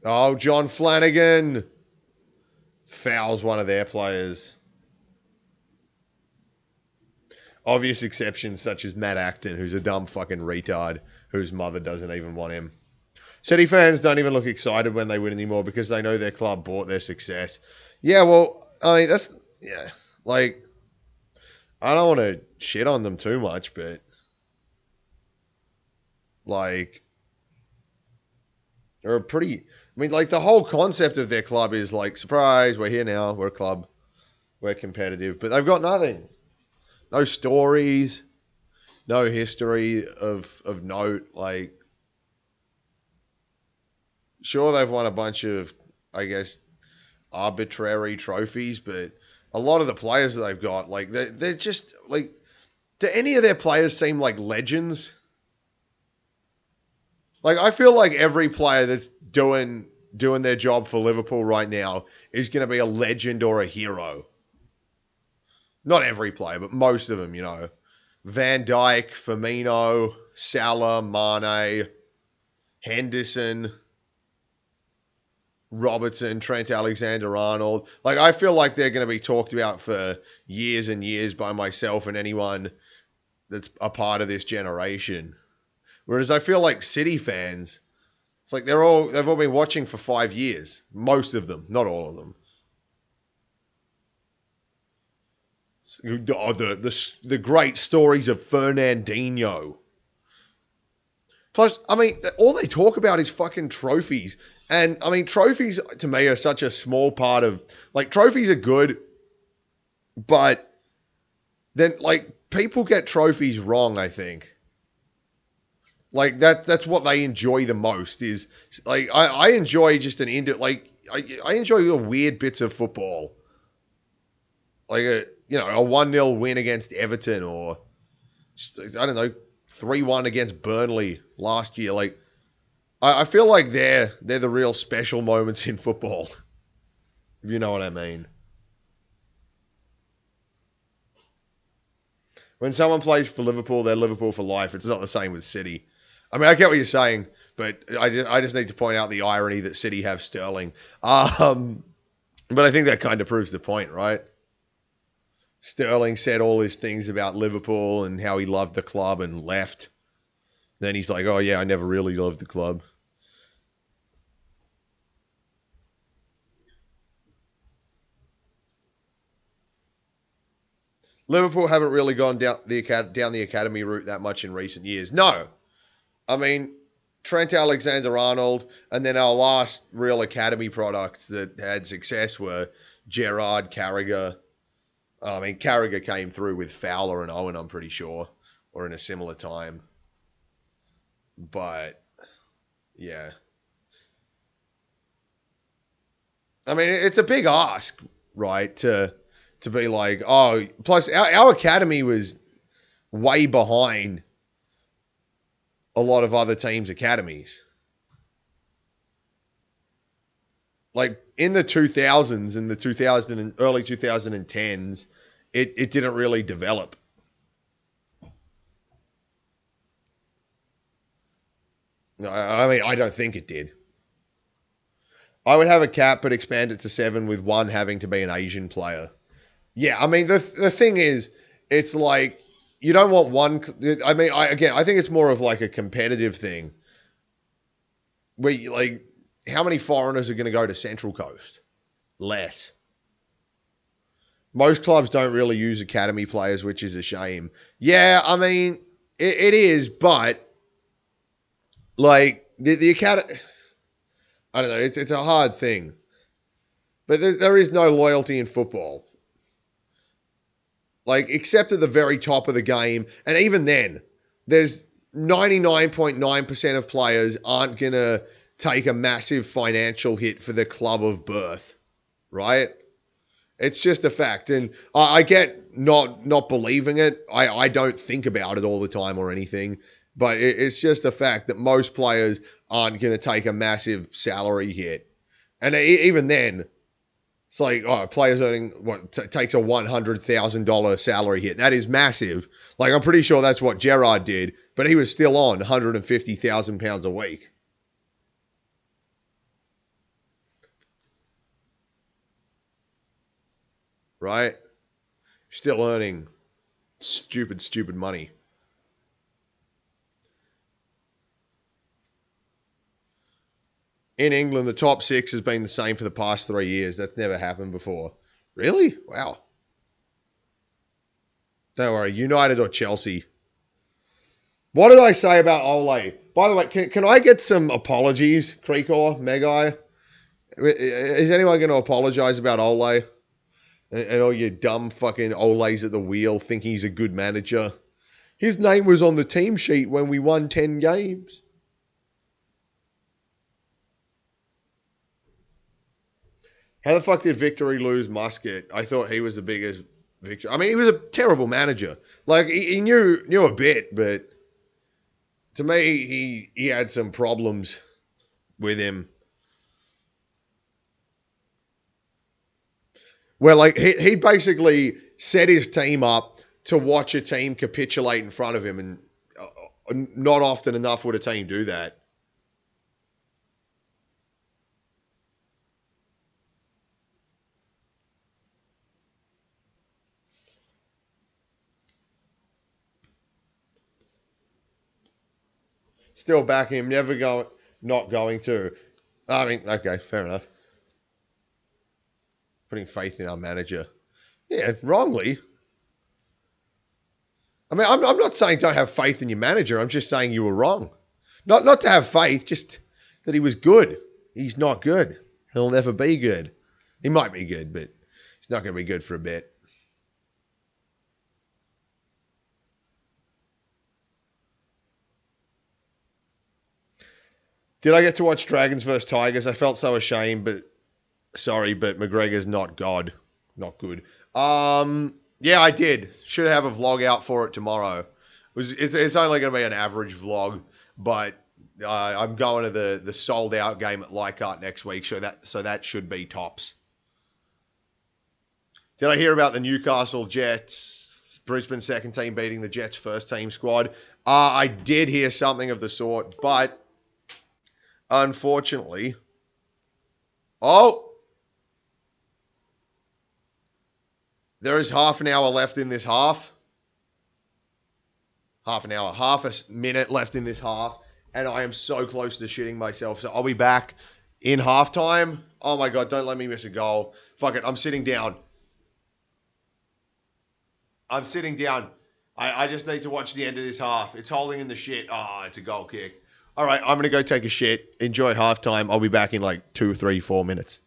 Oh, John Flanagan fouls one of their players. Obvious exceptions such as Matt Acton, who's a dumb fucking retard whose mother doesn't even want him. City fans don't even look excited when they win anymore because they know their club bought their success. Yeah, well, I mean, that's, yeah. Like, I don't want to shit on them too much, but, like, they're a pretty, I mean, like, the whole concept of their club is, like, surprise, we're here now, we're a club, we're competitive, but they've got nothing. No stories, no history of note. Like, sure, they've won a bunch of, I guess, arbitrary trophies, but a lot of the players that they've got, like, they're just, like, do any of their players seem like legends? Like, I feel like every player that's doing their job for Liverpool right now is going to be a legend or a hero. Not every player, but most of them, you know. Van Dijk, Firmino, Salah, Mane, Henderson, Robertson, Trent Alexander-Arnold. Like, I feel like they're going to be talked about for years and years by myself and anyone that's a part of this generation. Whereas I feel like City fans, it's like they've all been watching for 5 years. Most of them, not all of them. Oh, the great stories of Fernandinho. Plus, I mean, all they talk about is fucking trophies. And, I mean, trophies to me are such a small part of... Like, trophies are good, but then, like, people get trophies wrong, I think. Like, that's what they enjoy the most is... Like, I enjoy just I enjoy the weird bits of football. Like, a 1-0 win against Everton or, I don't know, 3-1 against Burnley last year. Like, I feel like they're the real special moments in football, if you know what I mean. When someone plays for Liverpool, they're Liverpool for life. It's not the same with City. I mean, I get what you're saying, but I just need to point out the irony that City have Sterling. But I think that kind of proves the point, right? Sterling said all his things about Liverpool and how he loved the club and left. Then he's like, oh, yeah, I never really loved the club. Liverpool haven't really gone down the academy route that much in recent years. No. I mean, Trent Alexander-Arnold, and then our last real academy products that had success were Gerrard, Carragher. I mean, Carragher came through with Fowler and Owen, I'm pretty sure, or in a similar time. But, yeah. I mean, it's a big ask, right, to be like, oh, plus our academy was way behind a lot of other teams' academies. Like in the 2000s and the 2000 and early 2010s, it didn't really develop. No, I mean, I don't think it did. I would have a cap, but expand it to 7 with one having to be an Asian player. Yeah, I mean, the thing is, it's like you don't want one. I mean, I think it's more of like a competitive thing. Where you, like, how many foreigners are going to go to Central Coast? Less. Most clubs don't really use academy players, which is a shame. Yeah, I mean, it is, but like the academy, I don't know. It's a hard thing, but there is no loyalty in football. Like, except at the very top of the game. And even then, there's 99.9% of players aren't going to take a massive financial hit for the club of birth, right? It's just a fact. And I get not believing it. I don't think about it all the time or anything. But it's just a fact that most players aren't going to take a massive salary hit. And even then, it's like, oh, players earning takes a $100,000 salary hit. That is massive. Like, I'm pretty sure that's what Gerrard did, but he was still on £150,000 a week. Right? Still earning stupid money. In England, the top 6 has been the same for the past 3 years. That's never happened before. Really? Wow. Don't worry, United or Chelsea. What did I say about Ole? By the way, can I get some apologies, Creekor, Megai? Is anyone going to apologize about Ole? And all your dumb fucking Ole's at the wheel thinking he's a good manager. His name was on the team sheet when we won 10 games. How the fuck did Victory lose Muscat? I thought he was the biggest victory. I mean, he was a terrible manager. Like, he knew a bit, but to me, he had some problems with him. Well, like, he basically set his team up to watch a team capitulate in front of him, and not often enough would a team do that. Still backing him, not going to. I mean, okay, fair enough. Putting faith in our manager. Yeah, wrongly. I mean, I'm not saying don't have faith in your manager. I'm just saying you were wrong. Not to have faith, just that he was good. He's not good. He'll never be good. He might be good, but he's not going to be good for a bit. Did I get to watch Dragons vs Tigers? I felt so ashamed, but sorry, but McGregor's not God. Not good. Yeah, I did. Should have a vlog out for it tomorrow. It's only going to be an average vlog, but I'm going to the sold out game at Leichhardt next week, so that should be tops. Did I hear about the Newcastle Jets Brisbane second team beating the Jets first team squad. I did hear something of the sort, but unfortunately, there is half an hour left in this half. Half an hour, half a minute left in this half, and I am so close to shitting myself. So I'll be back in halftime. Oh my God, don't let me miss a goal. Fuck it, I'm sitting down. I'm sitting down. I just need to watch the end of this half. It's holding in the shit. It's a goal kick. All right, I'm going to go take a shit. Enjoy halftime. I'll be back in like 2, 3, 4 minutes.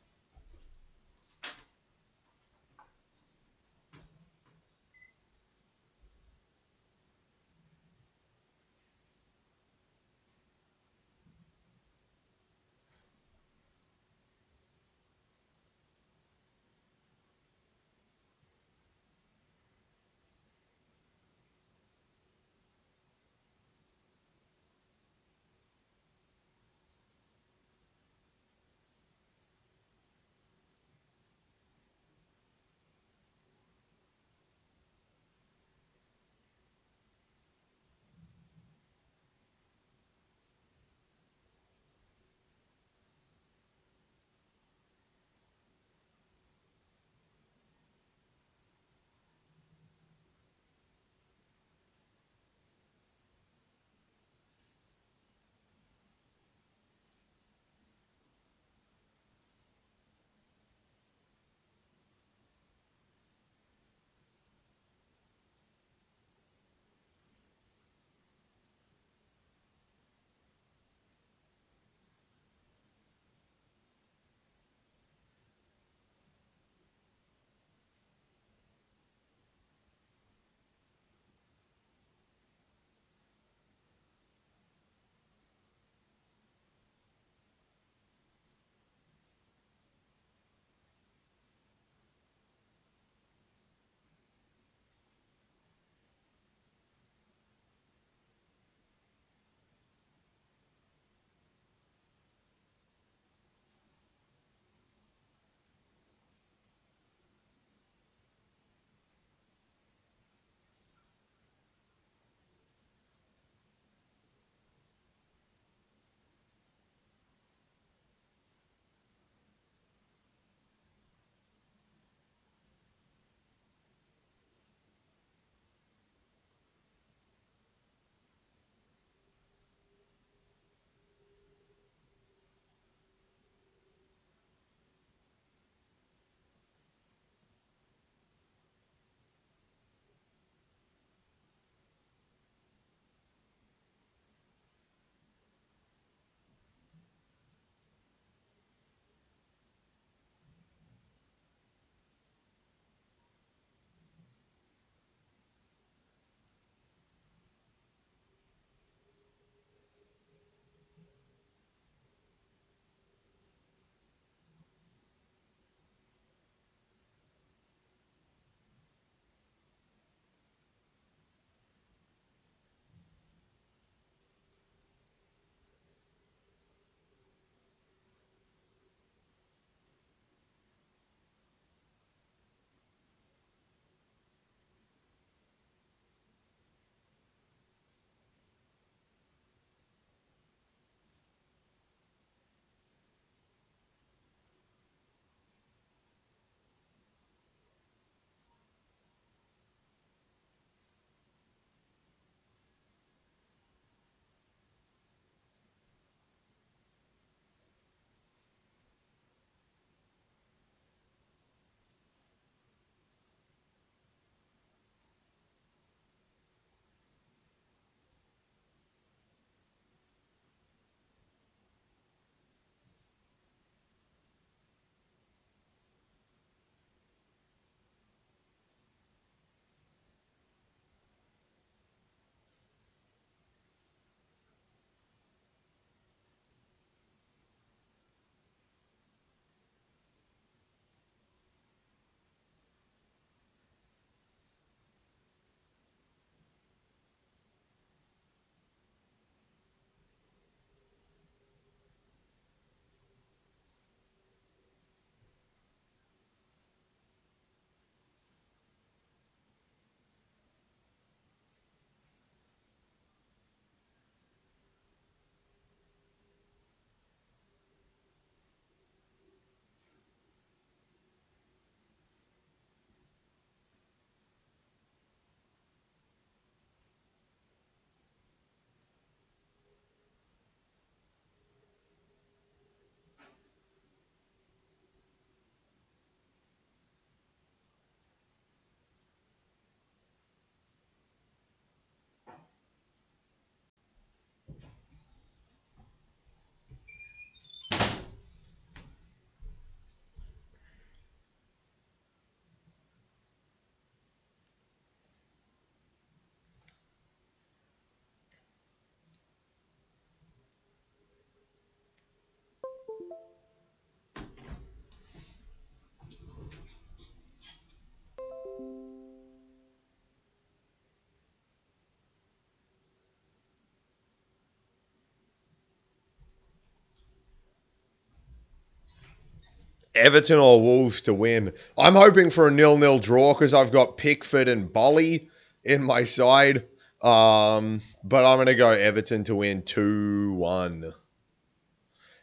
Everton or Wolves to win. I'm hoping for a 0-0 draw because I've got Pickford and Bolly in my side. But I'm going to go Everton to win 2-1.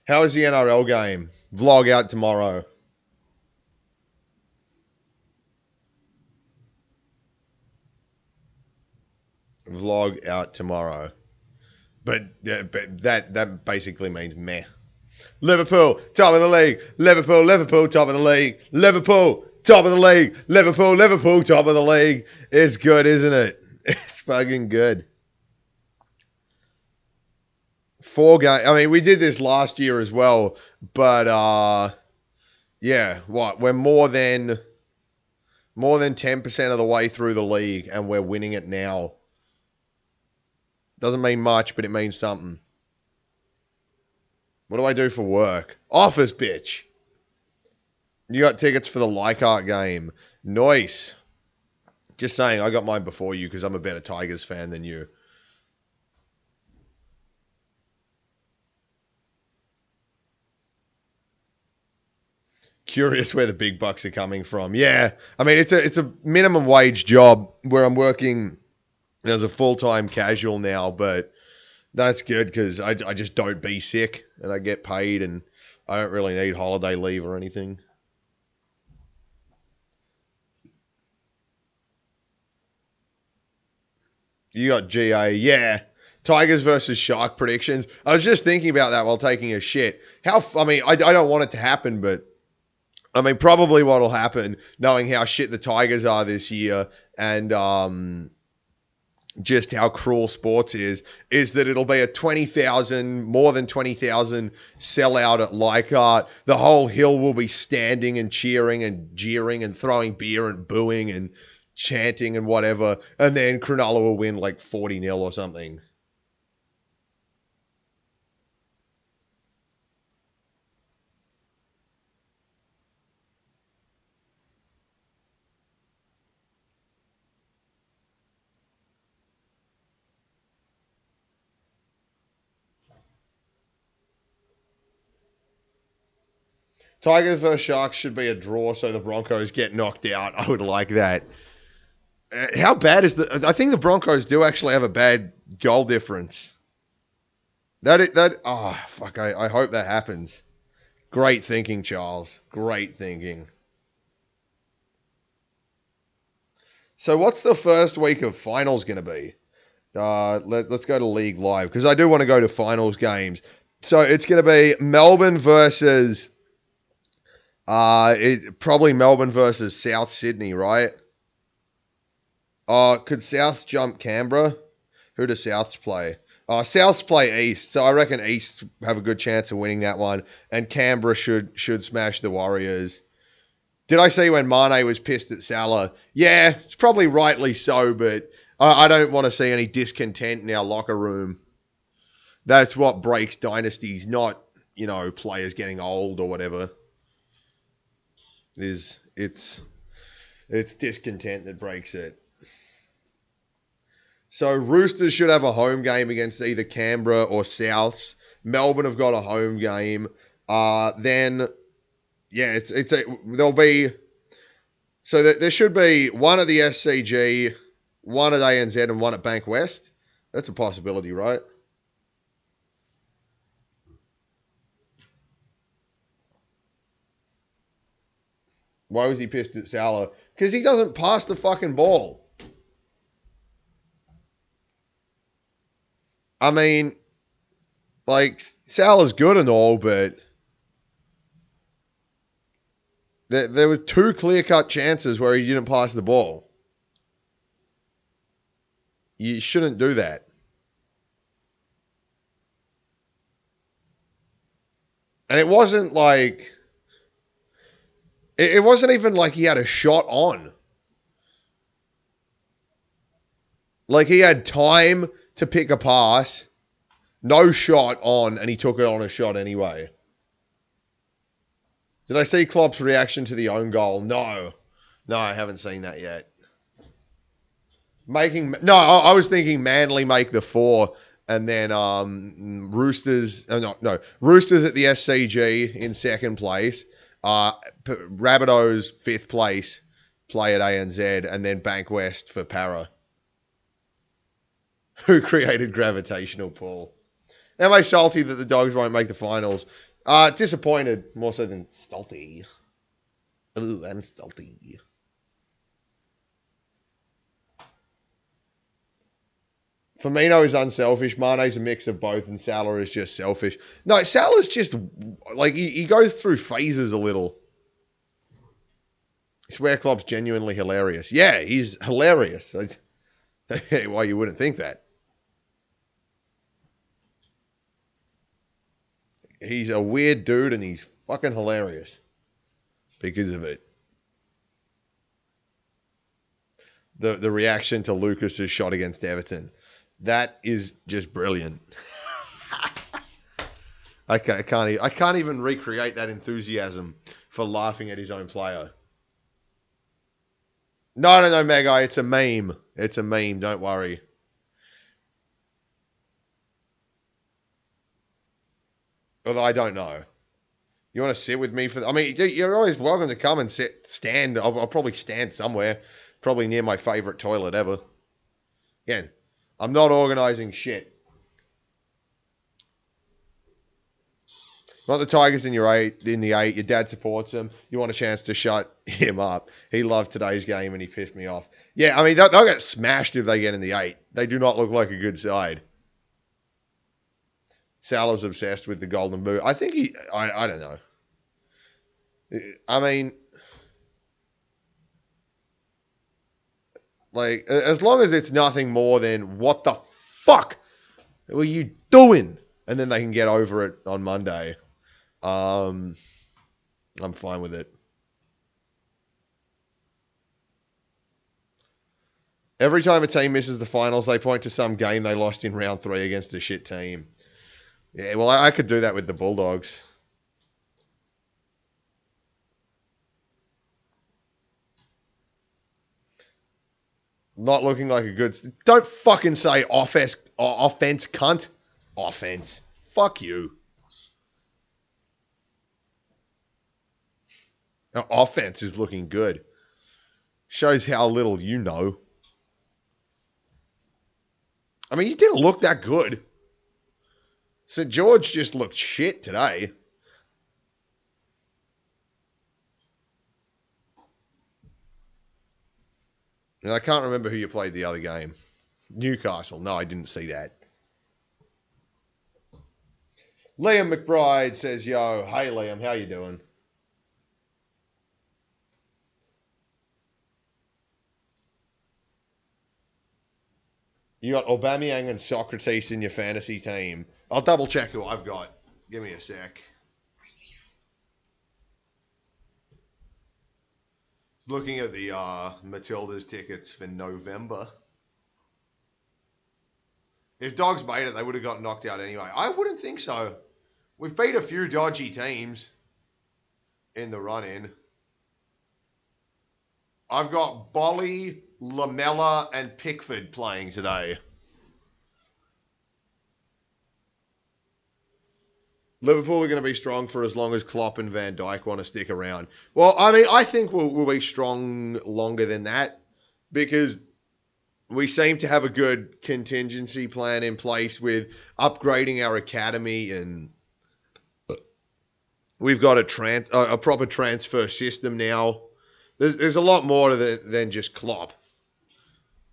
How is the NRL game? Vlog out tomorrow. Vlog out tomorrow. But that basically means meh. Liverpool, top of the league. Liverpool, top of the league. Liverpool, top of the league. Liverpool, top of the league. It's good, isn't it? It's fucking good. 4 games. I mean, we did this last year as well, but yeah, what? We're more than 10% of the way through the league, and we're winning it now. Doesn't mean much, but it means something. What do I do for work? Office, bitch. You got tickets for the Leichhardt game. Nice. Just saying, I got mine before you because I'm a better Tigers fan than you. Curious where the big bucks are coming from. Yeah, I mean it's a minimum wage job where I'm working as a full-time casual now, but that's good because I just don't be sick and I get paid and I don't really need holiday leave or anything. You got GA, yeah. Tigers versus Shark predictions. I was just thinking about that while taking a shit. I mean, I don't want it to happen, but I mean, probably what'll happen, knowing how shit the Tigers are this year and just how cruel sports is that it'll be a 20,000, more than 20,000 sellout at Leichhardt. The whole hill will be standing and cheering and jeering and throwing beer and booing and chanting and whatever. And then Cronulla will win like 40-0 or something. Tigers versus Sharks should be a draw so the Broncos get knocked out. I would like that. How bad is I think the Broncos do actually have a bad goal difference. Fuck, I hope that happens. Great thinking, Charles. Great thinking. So what's the first week of finals going to be? Let's go to League Live because I do want to go to finals games. So it's going to be Melbourne versus probably Melbourne versus South Sydney, right? Could South jump Canberra? Who do Souths play? Souths play East, so I reckon East have a good chance of winning that one, and Canberra should smash the Warriors. Did I see when Mane was pissed at Salah? Yeah, it's probably rightly so, but I don't want to see any discontent in our locker room. That's what breaks dynasties, not, players getting old or whatever. It's discontent that breaks it. So Roosters should have a home game against either Canberra or Souths. Melbourne have got a home game. Then yeah, there'll be there should be one at the SCG, one at ANZ, and one at Bank West. That's a possibility, right? Why was he pissed at Salah? Because he doesn't pass the fucking ball. I mean, like, Salah's good and all, but there were 2 clear-cut chances where he didn't pass the ball. You shouldn't do that. And it wasn't like... It wasn't even like he had a shot on. Like, he had time to pick a pass, no shot on, and he took it on a shot anyway. Did I see Klopp's reaction to the own goal? No, I haven't seen that yet. I was thinking Manly make the 4, and then Roosters. Roosters at the SCG in second place, Rabbitohs 5th place, play at ANZ, and then Bank West for Para. Who created gravitational pull? Am I salty that the Dogs won't make the finals? Disappointed, more so than salty. Ooh, I'm salty. Firmino is unselfish. Mane's a mix of both, and Salah is just selfish. No, Salah's just like he goes through phases a little. I swear Klopp's genuinely hilarious. Yeah, he's hilarious. Why you wouldn't think that? He's a weird dude, and he's fucking hilarious because of it. The reaction to Lucas's shot against Everton, that is just brilliant. I can't even recreate that enthusiasm for laughing at his own player. No, Mega. It's a meme. It's a meme. Don't worry. Although I don't know. You want to sit with me for? I mean, you're always welcome to come and stand. I'll probably stand somewhere, probably near my favorite toilet ever. Again, I'm not organising shit. Not the Tigers in the 8. Your dad supports them. You want a chance to shut him up. He loved today's game and he pissed me off. Yeah, I mean, they'll get smashed if they get in the 8. They do not look like a good side. Salah's obsessed with the golden boot. I think I don't know. I mean, like, as long as it's nothing more than, what the fuck were you doing? And then they can get over it on Monday. I'm fine with it. Every time a team misses the finals, they point to some game they lost in round 3 against a shit team. Yeah, well, I could do that with the Bulldogs. Not looking like a good... Don't fucking say offense, cunt. Offense. Fuck you. Now, offense is looking good. Shows how little you know. I mean, you didn't look that good. St. George just looked shit today. And I can't remember who you played the other game. Newcastle. No, I didn't see that. Liam McBride says, yo, hey Liam, how you doing? You got Aubameyang and Socrates in your fantasy team. I'll double check who I've got. Give me a sec. Looking at the Matildas tickets for November. If Dogs made it, they would have got knocked out anyway. I wouldn't think so. We've beat a few dodgy teams in the run-in. I've got Bolly, Lamella, and Pickford playing today. Liverpool are going to be strong for as long as Klopp and Van Dijk want to stick around. Well, I mean, I think we'll be strong longer than that because we seem to have a good contingency plan in place with upgrading our academy, and we've got a proper transfer system now. There's a lot more to it than just Klopp.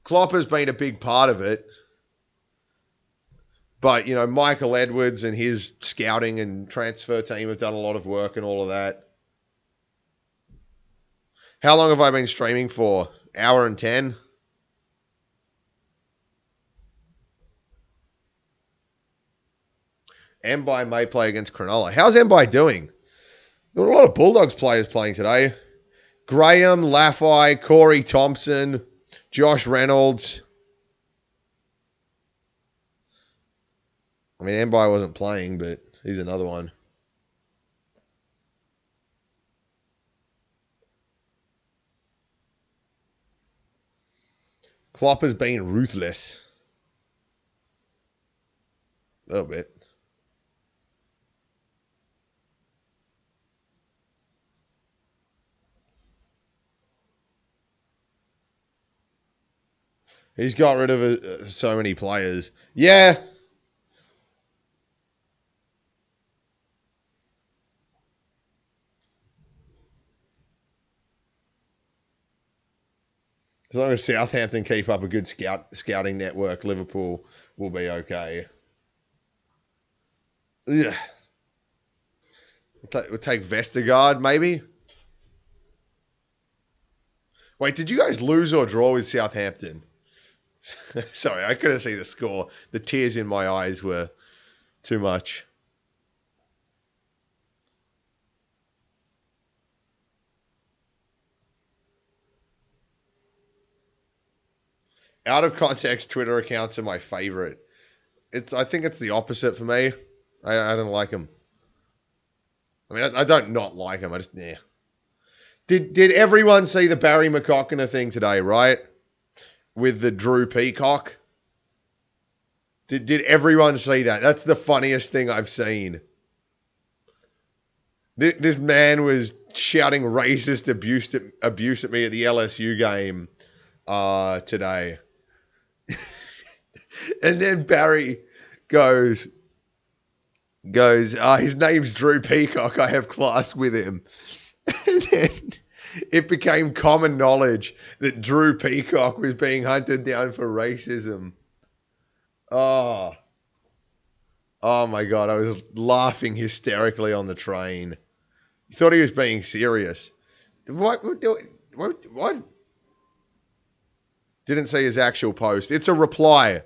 Klopp has been a big part of it. But, you know, Michael Edwards and his scouting and transfer team have done a lot of work and all of that. How long have I been streaming for? Hour and 10? Mbai may play against Cronulla. How's Mbai doing? There were a lot of Bulldogs players playing today. Graham, Laffey, Corey Thompson, Josh Reynolds. I mean, Mbai wasn't playing, but he's another one. Klopp has been ruthless. A little bit. He's got rid of so many players. Yeah. As long as Southampton keep up a good scouting network, Liverpool will be okay. Yeah. We'll take Vestergaard, maybe? Wait, did you guys lose or draw with Southampton? Sorry, I couldn't see the score. The tears in my eyes were too much. Out of context, Twitter accounts are my favorite. I think it's the opposite for me. I don't like them. I mean, I don't not like them. I just Did everyone see the Barry McCockiner thing today? Right, with the Drew Peacock. Did everyone see that? That's the funniest thing I've seen. This man was shouting racist abuse at me at the LSU game today. And then Barry goes, his name's Drew Peacock. I have class with him. And then it became common knowledge that Drew Peacock was being hunted down for racism. Oh my God. I was laughing hysterically on the train. You thought he was being serious. What? Didn't see his actual post. It's a reply.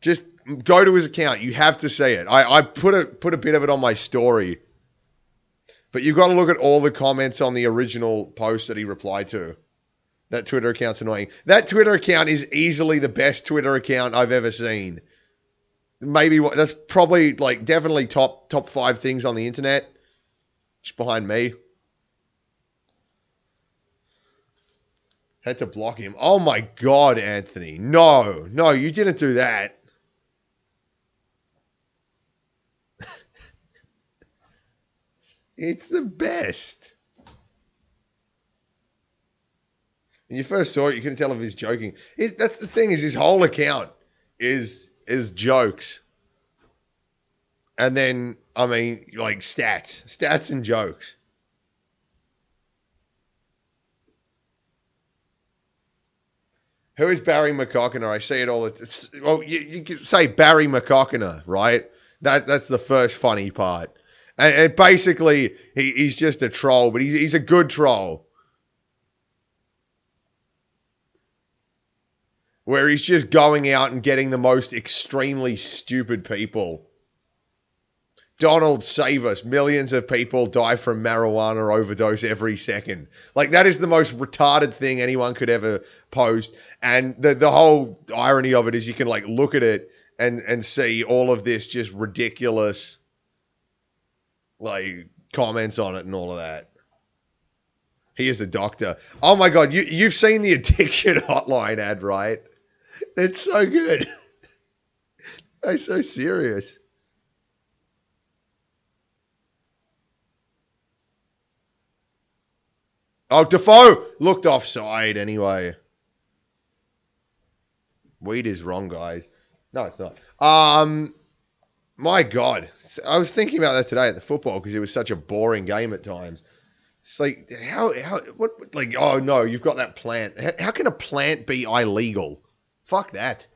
Just go to his account. You have to see it. I put a bit of it on my story. But you've got to look at all the comments on the original post that he replied to. That Twitter account's annoying. That Twitter account is easily the best Twitter account I've ever seen. Maybe that's probably like definitely top 5 things on the internet. Just behind me. Had to block him. Oh my God, Anthony. No, you didn't do that. It's the best. When you first saw it, you couldn't tell if he's joking. That's the thing, is his whole account is jokes. And then, I mean, like stats and jokes. Who is Barry McCockiner? I see it all. Well, you can say Barry McCockiner, right? That's the first funny part. And basically, he's just a troll, but he's a good troll. Where he's just going out and getting the most extremely stupid people. Donald, save us. Millions of people die from marijuana overdose every second. Like, that is the most retarded thing anyone could ever post. And the whole irony of it is you can, like, look at it and see all of this just ridiculous, like, comments on it and all of that. He is a doctor. Oh, my God. You've seen the addiction hotline ad, right? It's so good. They're so serious. Oh, Defoe looked offside anyway. Weed is wrong, guys. No, it's not. My God. I was thinking about that today at the football because it was such a boring game at times. It's like, oh no, you've got that plant. How can a plant be illegal? Fuck that.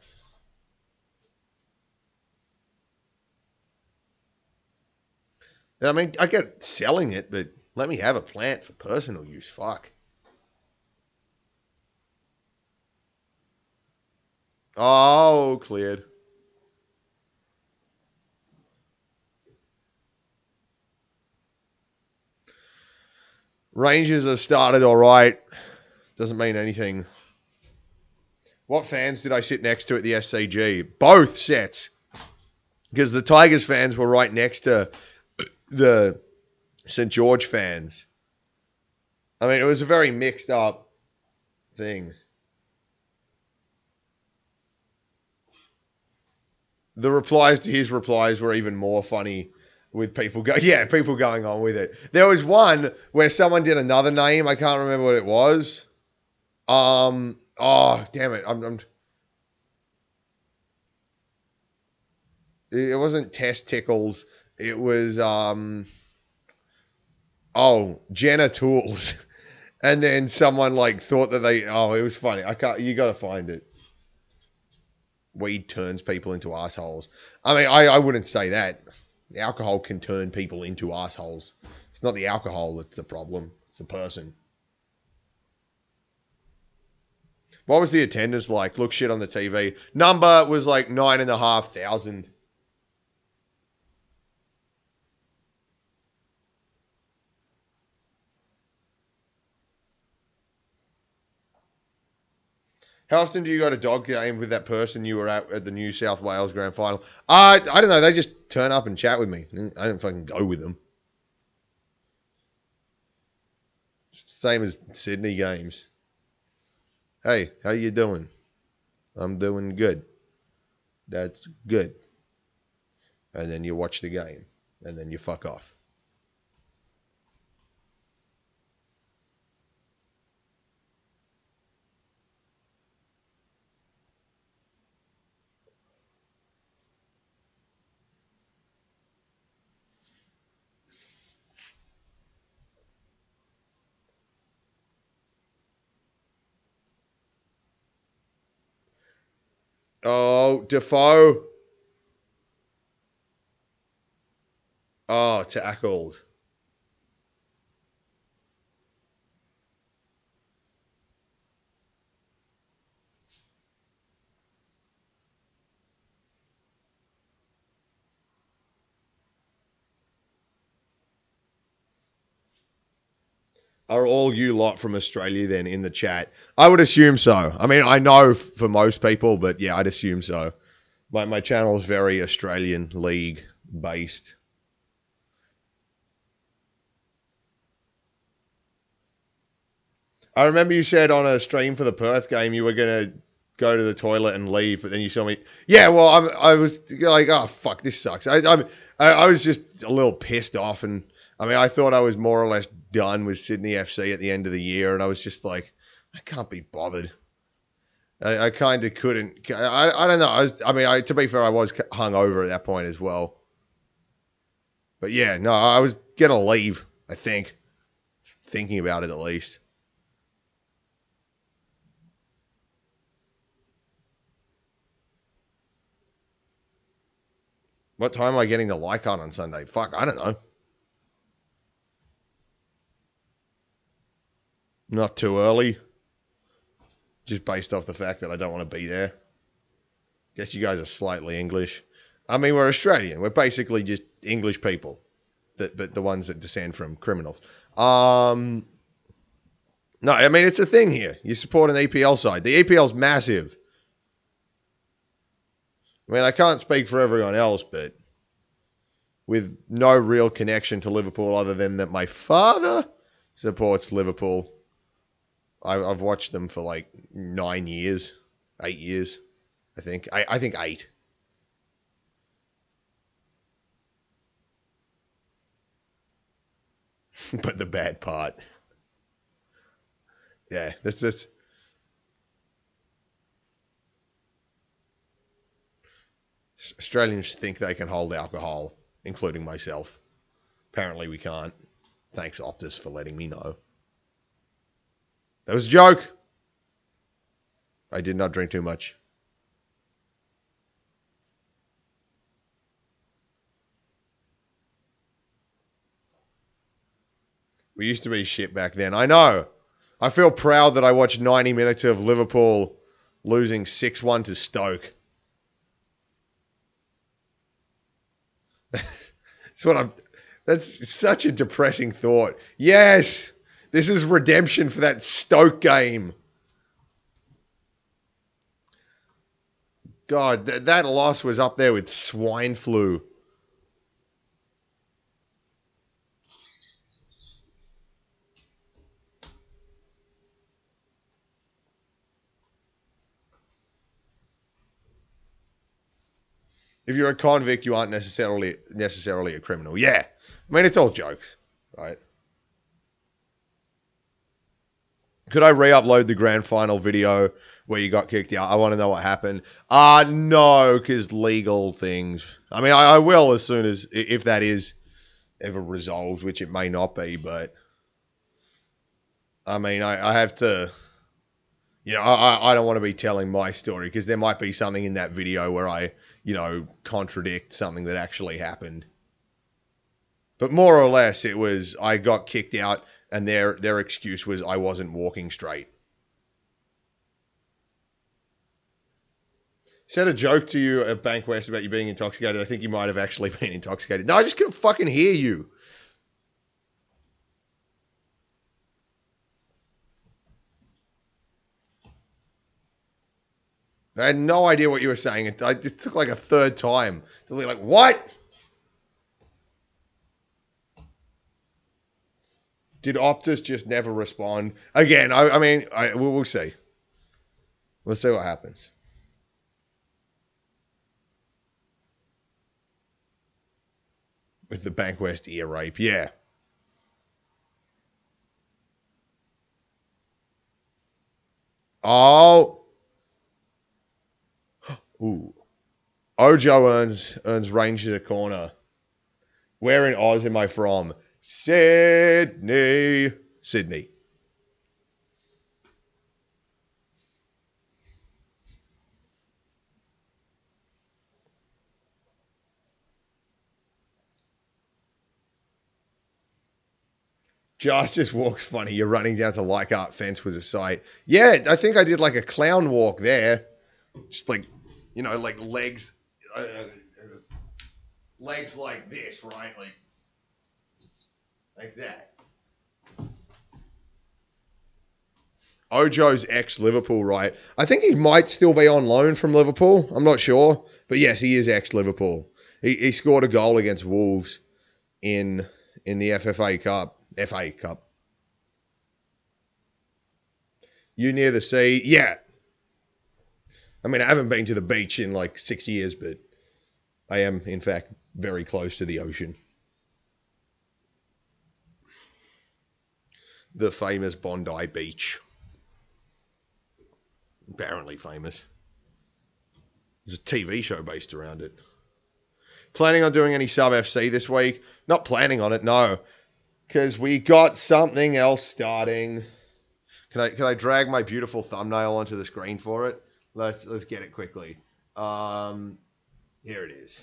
I mean, I get selling it, but let me have a plant for personal use. Fuck. Oh, cleared. Rangers have started all right. Doesn't mean anything. What fans did I sit next to at the SCG? Both sets. Because the Tigers fans were right next to the St. George fans. I mean, it was a very mixed up thing. The replies to his replies were even more funny with people people going on with it. There was one where someone did another name. I can't remember what it was. Oh, damn it. It wasn't testicles. It was, genitals. And then someone like thought that it was funny. I can't, you got to find it. Weed turns people into assholes. I mean, I wouldn't say that. Alcohol can turn people into assholes. It's not the alcohol that's the problem. It's the person. What was the attendance like? Look shit on the TV. Number was like 9,500. How often do you go to dog game with that person you were at the New South Wales Grand Final? I don't know. They just turn up and chat with me. I don't fucking go with them. Same as Sydney games. Hey, how you doing? I'm doing good. That's good. And then you watch the game. And then you fuck off. Oh, Defoe. Oh, tackled. Are all you lot from Australia then in the chat? I would assume so. I mean, I know for most people, but yeah, I'd assume so. My channel is very Australian league based. I remember you said on a stream for the Perth game you were gonna go to the toilet and leave, but then you saw me. Yeah, well, I was like, oh fuck, this sucks. I was just a little pissed off, and I mean, I thought I was more or less done with Sydney FC at the end of the year, and I was just like, I can't be bothered. I kind of couldn't. I don't know. To be fair, I was hungover at that point as well. But yeah, no, I was gonna leave. I think, thinking about it at least. What time am I getting the like on Sunday? Fuck, I don't know. Not too early. Just based off the fact that I don't want to be there. Guess you guys are slightly English. I mean, we're Australian. We're basically just English people, but the ones that descend from criminals. No, I mean it's a thing here. You support an EPL side. The EPL's massive. I mean, I can't speak for everyone else, but with no real connection to Liverpool other than that my father supports Liverpool. I've watched them for like 9 years, 8 years, I think. I think 8. But the bad part. Yeah, that's Australians think they can hold alcohol, including myself. Apparently we can't. Thanks Optus for letting me know. That was a joke. I did not drink too much. We used to be shit back then. I know. I feel proud that I watched 90 minutes of Liverpool losing 6-1 to Stoke. That's what I'm. That's such a depressing thought. Yes, this is redemption for that Stoke game. God, that loss was up there with swine flu. If you're a convict, you aren't necessarily a criminal. Yeah, I mean it's all jokes, right? Could I re-upload the grand final video where you got kicked out? I want to know what happened. No, because legal things. I mean, I will as soon as, if that is ever resolved, which it may not be, but I mean, I have to, I don't want to be telling my story because there might be something in that video where I, contradict something that actually happened. But more or less, it was I got kicked out, and their excuse was I wasn't walking straight. Said a joke to you at Bank West about you being intoxicated. I think you might have actually been intoxicated. No, I just couldn't fucking hear you. I had no idea what you were saying. It took like a third time to be like, what? Did Optus just never respond? Again, I mean, we'll see. We'll see what happens. With the Bank West ear rape, yeah. Oh. Ooh. Ojo earns range to the corner. Where in Oz am I from? Sydney. Sydney. Josh just walks funny. You're running down to Leichhardt fence was a sight. Yeah, I think I did like a clown walk there. Just like, like legs, legs like this, right? Like that. Ojo's ex-Liverpool, right? I think he might still be on loan from Liverpool. I'm not sure. But yes, he is ex-Liverpool. He scored a goal against Wolves in the FFA Cup. FA Cup. You near the sea? Yeah. I mean, I haven't been to the beach in like 6 years, but I am, in fact, very close to the ocean. The famous Bondi Beach. Apparently famous. There's a TV show based around it. Planning on doing any sub FC this week? Not planning on it, no. Because we got something else starting. Can I drag my beautiful thumbnail onto the screen for it? Let's get it quickly. Here it is.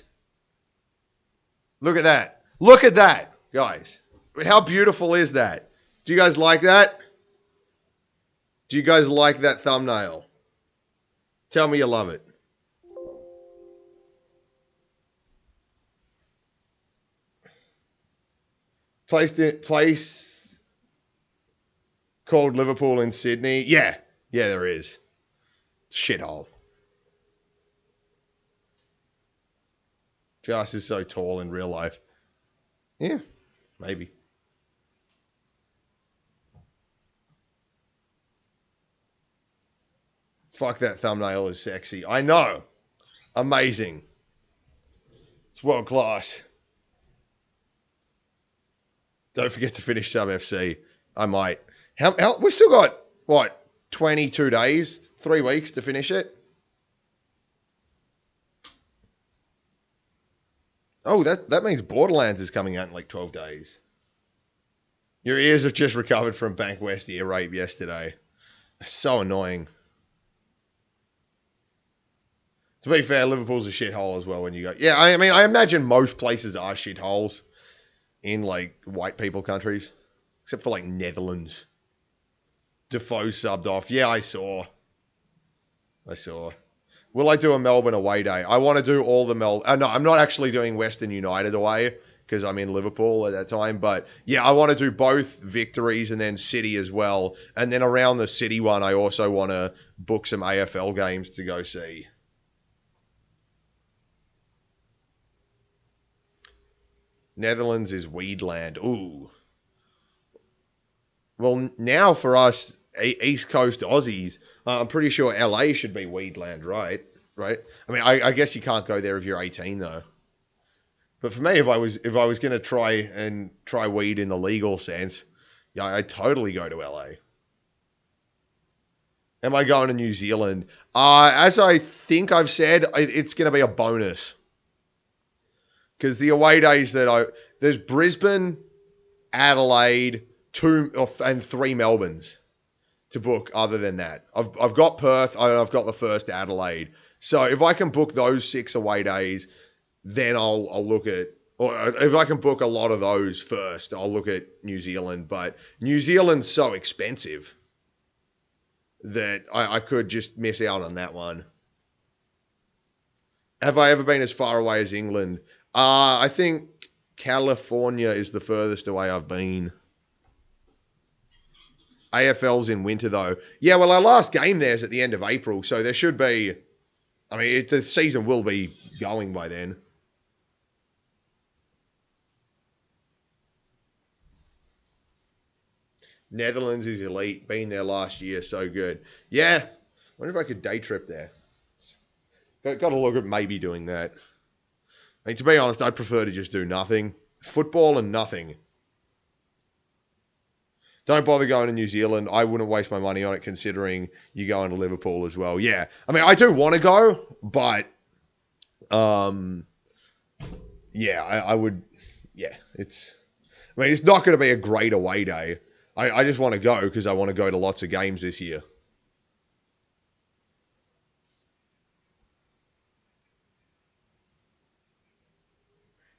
Look at that. Look at that, guys. How beautiful is that? Do you guys like that? Do you guys like that thumbnail? Tell me you love it. Place called Liverpool in Sydney. Yeah, there is. Shithole. Jas is so tall in real life. Yeah, maybe. Fuck, that thumbnail is sexy. I know. Amazing. It's world class. Don't forget to finish Sub FC. I might. How we still got, what, 22 days, 3 weeks to finish it? Oh, that means Borderlands is coming out in like 12 days. Your ears have just recovered from Bank West ear rape yesterday. That's so annoying. To be fair, Liverpool's a shithole as well when you go. Yeah, I mean, I imagine most places are shitholes in like white people countries, except for like Netherlands. Defoe subbed off. Yeah, I saw. Will I do a Melbourne away day? I want to do all the no, I'm not actually doing Western United away because I'm in Liverpool at that time. But yeah, I want to do both victories and then City as well. And then around the City one, I also want to book some AFL games to go see. Netherlands is Weedland. Ooh. Well, now for us East Coast Aussies, I'm pretty sure LA should be Weedland, right? Right. I mean, I guess you can't go there if you're 18 though. But for me, if I was going to try weed in the legal sense, yeah, I'd totally go to LA. Am I going to New Zealand? As I think I've said, it's going to be a bonus because the away days there's Brisbane, Adelaide, and three Melbournes to book. Other than that, I've got Perth and I've got the first Adelaide. So if I can book those 6 away days, then I'll look at. Or if I can book a lot of those first, I'll look at New Zealand. But New Zealand's so expensive that I could just miss out on that one. Have I ever been as far away as England? I think California is the furthest away I've been. AFL's in winter though. Yeah, well, our last game there's at the end of April, so there should be. I mean, the season will be going by then. Netherlands is elite. Been there last year, so good. Yeah, wonder if I could day trip there. Got to look at maybe doing that. I mean, to be honest, I'd prefer to just do nothing. Football and nothing. Don't bother going to New Zealand. I wouldn't waste my money on it considering you going to Liverpool as well. Yeah. I mean, I do want to go, but um yeah, I would yeah, it's not going to be a great away day. I just want to go because I want to go to lots of games this year.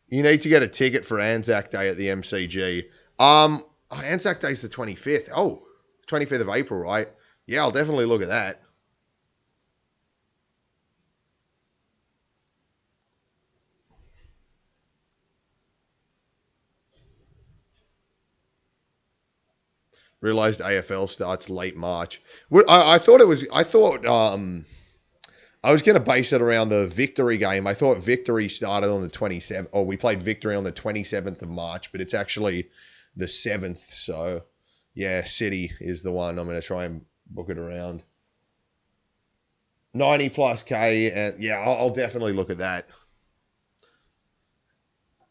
You need to get a ticket for Anzac Day at the MCG. Anzac Day's the 25th. Oh, 25th of April, right? Yeah, I'll definitely look at that. Realized AFL starts late March. I thought it was. I thought I was going to base it around the Victory game. I thought Victory started on the 27th, or we played Victory on the 27th of March, but it's actually the 7th. So, yeah, City is the one I'm going to try and book it around. 90 plus K, and yeah, I'll definitely look at that.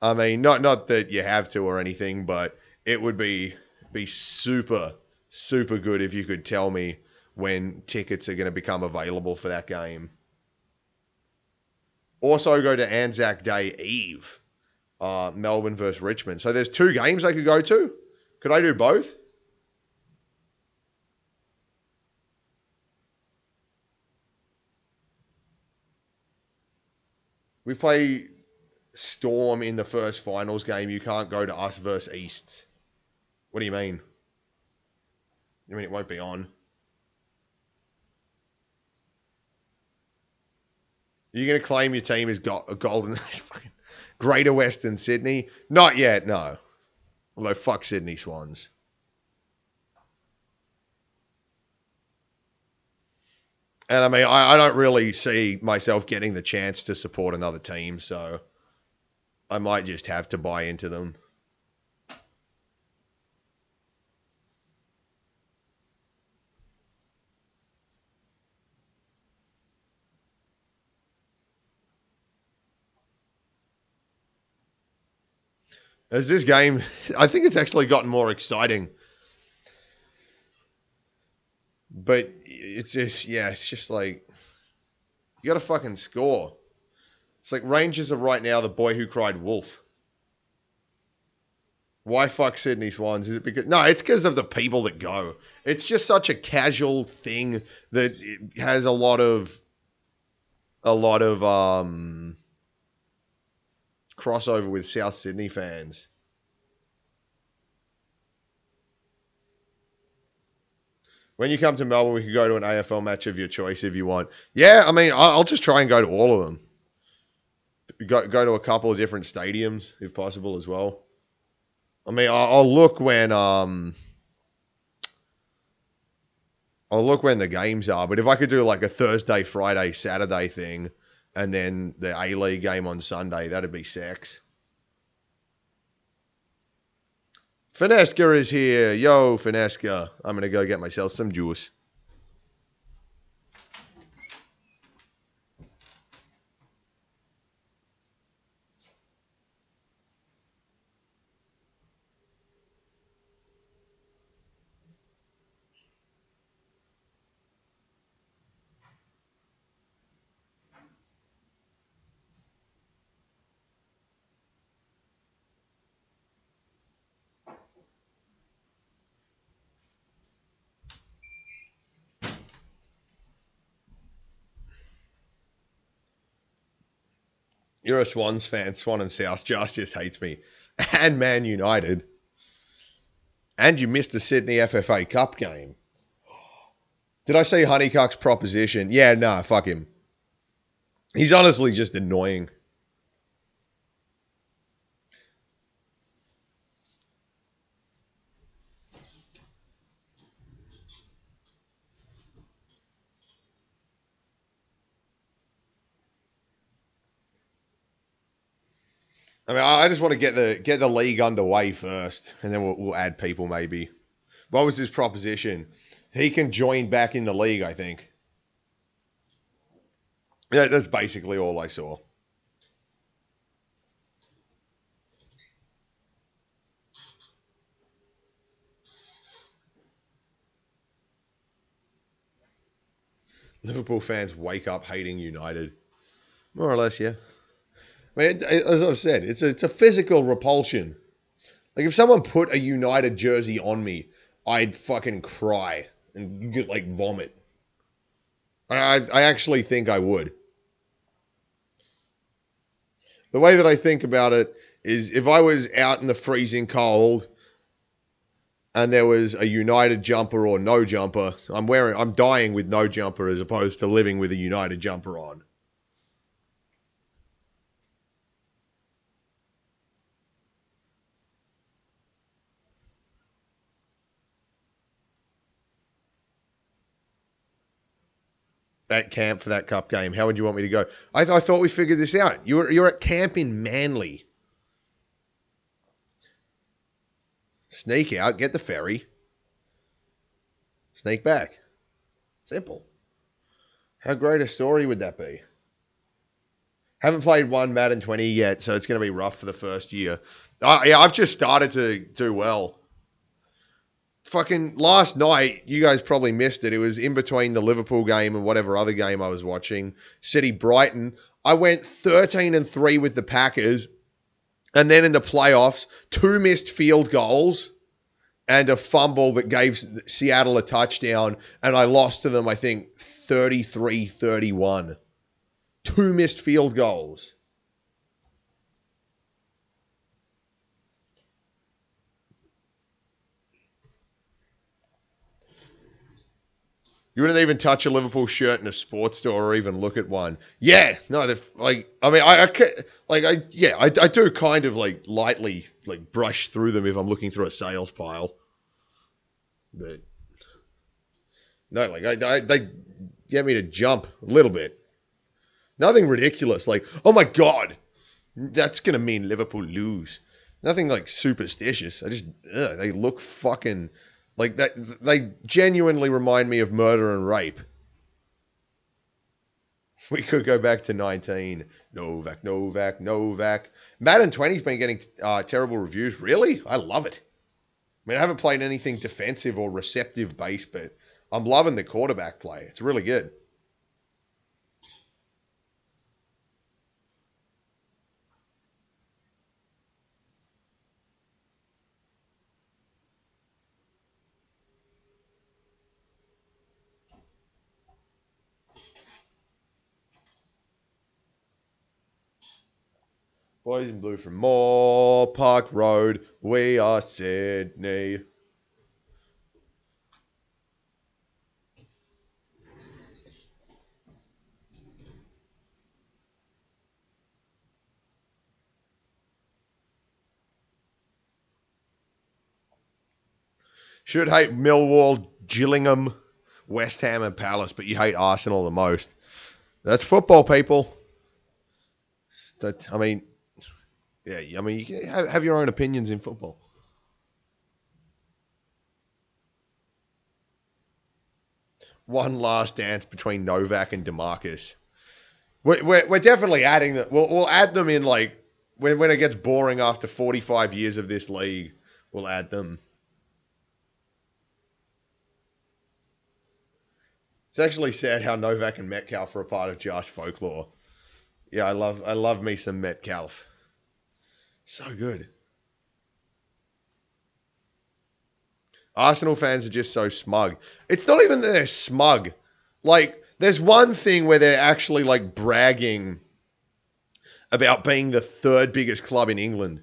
I mean, not that you have to or anything, but it would be super super good if you could tell me when tickets are going to become available for that game. Also, go to Anzac Day Eve, Melbourne versus Richmond. So there's 2 games I could go to. Could I do both? We play Storm in the first finals game. You can't go to us versus Easts. What do you mean? You mean it won't be on? Are you going to claim your team is got a golden fucking Greater Western Sydney? Not yet, no. Although fuck Sydney Swans. And I mean, I don't really see myself getting the chance to support another team, so I might just have to buy into them. As this game, I think it's actually gotten more exciting. But it's just, yeah, it's just like, you got to fucking score. It's like Rangers are right now the boy who cried wolf. Why fuck Sydney Swans? Is it because no? It's because of the people that go. It's just such a casual thing that it has a lot of crossover with South Sydney fans. When you come to Melbourne, we could go to an AFL match of your choice if you want. Yeah, I mean, I'll just try and go to all of them. Go to a couple of different stadiums if possible as well. I mean, I'll look when the games are. But if I could do like a Thursday, Friday, Saturday thing, and then the A League game on Sunday, that'd be sex. Finesca is here. Yo, Finesca. I'm gonna go get myself some juice. You're a Swans fan. Swan and South just hates me. And Man United. And you missed the Sydney FFA Cup game. Did I say Honeycuck's proposition? Yeah, nah, fuck him. He's honestly just annoying. I mean, I just want to get the league underway first, and then we'll add people maybe. What was his proposition? He can join back in the league, I think. Yeah, that's basically all I saw. Liverpool fans wake up hating United. More or less, yeah. I mean, as I said, it's a physical repulsion. Like if someone put a United jersey on me, I'd fucking cry and get like vomit. I actually think I would. The way that I think about it is if I was out in the freezing cold and there was a United jumper or no jumper, I'm dying with no jumper as opposed to living with a United jumper on. That camp for that cup game. How would you want me to go? I thought we figured this out. You're at camp in Manly. Sneak out, get the ferry, sneak back. Simple. How great a story would that be? Haven't played one Madden 20 yet, so it's going to be rough for the first year. Yeah, I've just started to do well. Fucking last night, you guys probably missed it. It was in between the Liverpool game and whatever other game I was watching. City Brighton. I went 13-3 with the Packers. And then in the playoffs, 2 missed field goals and a fumble that gave Seattle a touchdown. And I lost to them, I think, 33-31. 2 missed field goals. You wouldn't even touch a Liverpool shirt in a sports store or even look at one. Yeah, no, like I mean, I do kind of like lightly like brush through them if I'm looking through a sales pile, but no, like they get me to jump a little bit. Nothing ridiculous, like oh my god, that's gonna mean Liverpool lose. Nothing like superstitious. They look fucking like that. They genuinely remind me of murder and rape. We could go back to 19. Novak, Novak, Novak. Madden 20's been getting terrible reviews. Really? I love it. I mean, I haven't played anything defensive or receptive based, but I'm loving the quarterback play. It's really good. Boys in blue from Moore Park Road. We are Sydney. Should hate Millwall, Gillingham, West Ham, and Palace, but you hate Arsenal the most. That's football, people. I mean, yeah. I mean, you can have your own opinions in football. One last dance between Novak and DeMarcus. We're definitely adding that. We'll add them in like when it gets boring after 45 years of this league. We'll add them. It's actually sad how Novak and Metcalf are a part of just folklore. Yeah, I love me some Metcalf. So good. Arsenal fans are just so smug. It's not even that they're smug. Like, there's one thing where they're actually like bragging about being the third biggest club in England.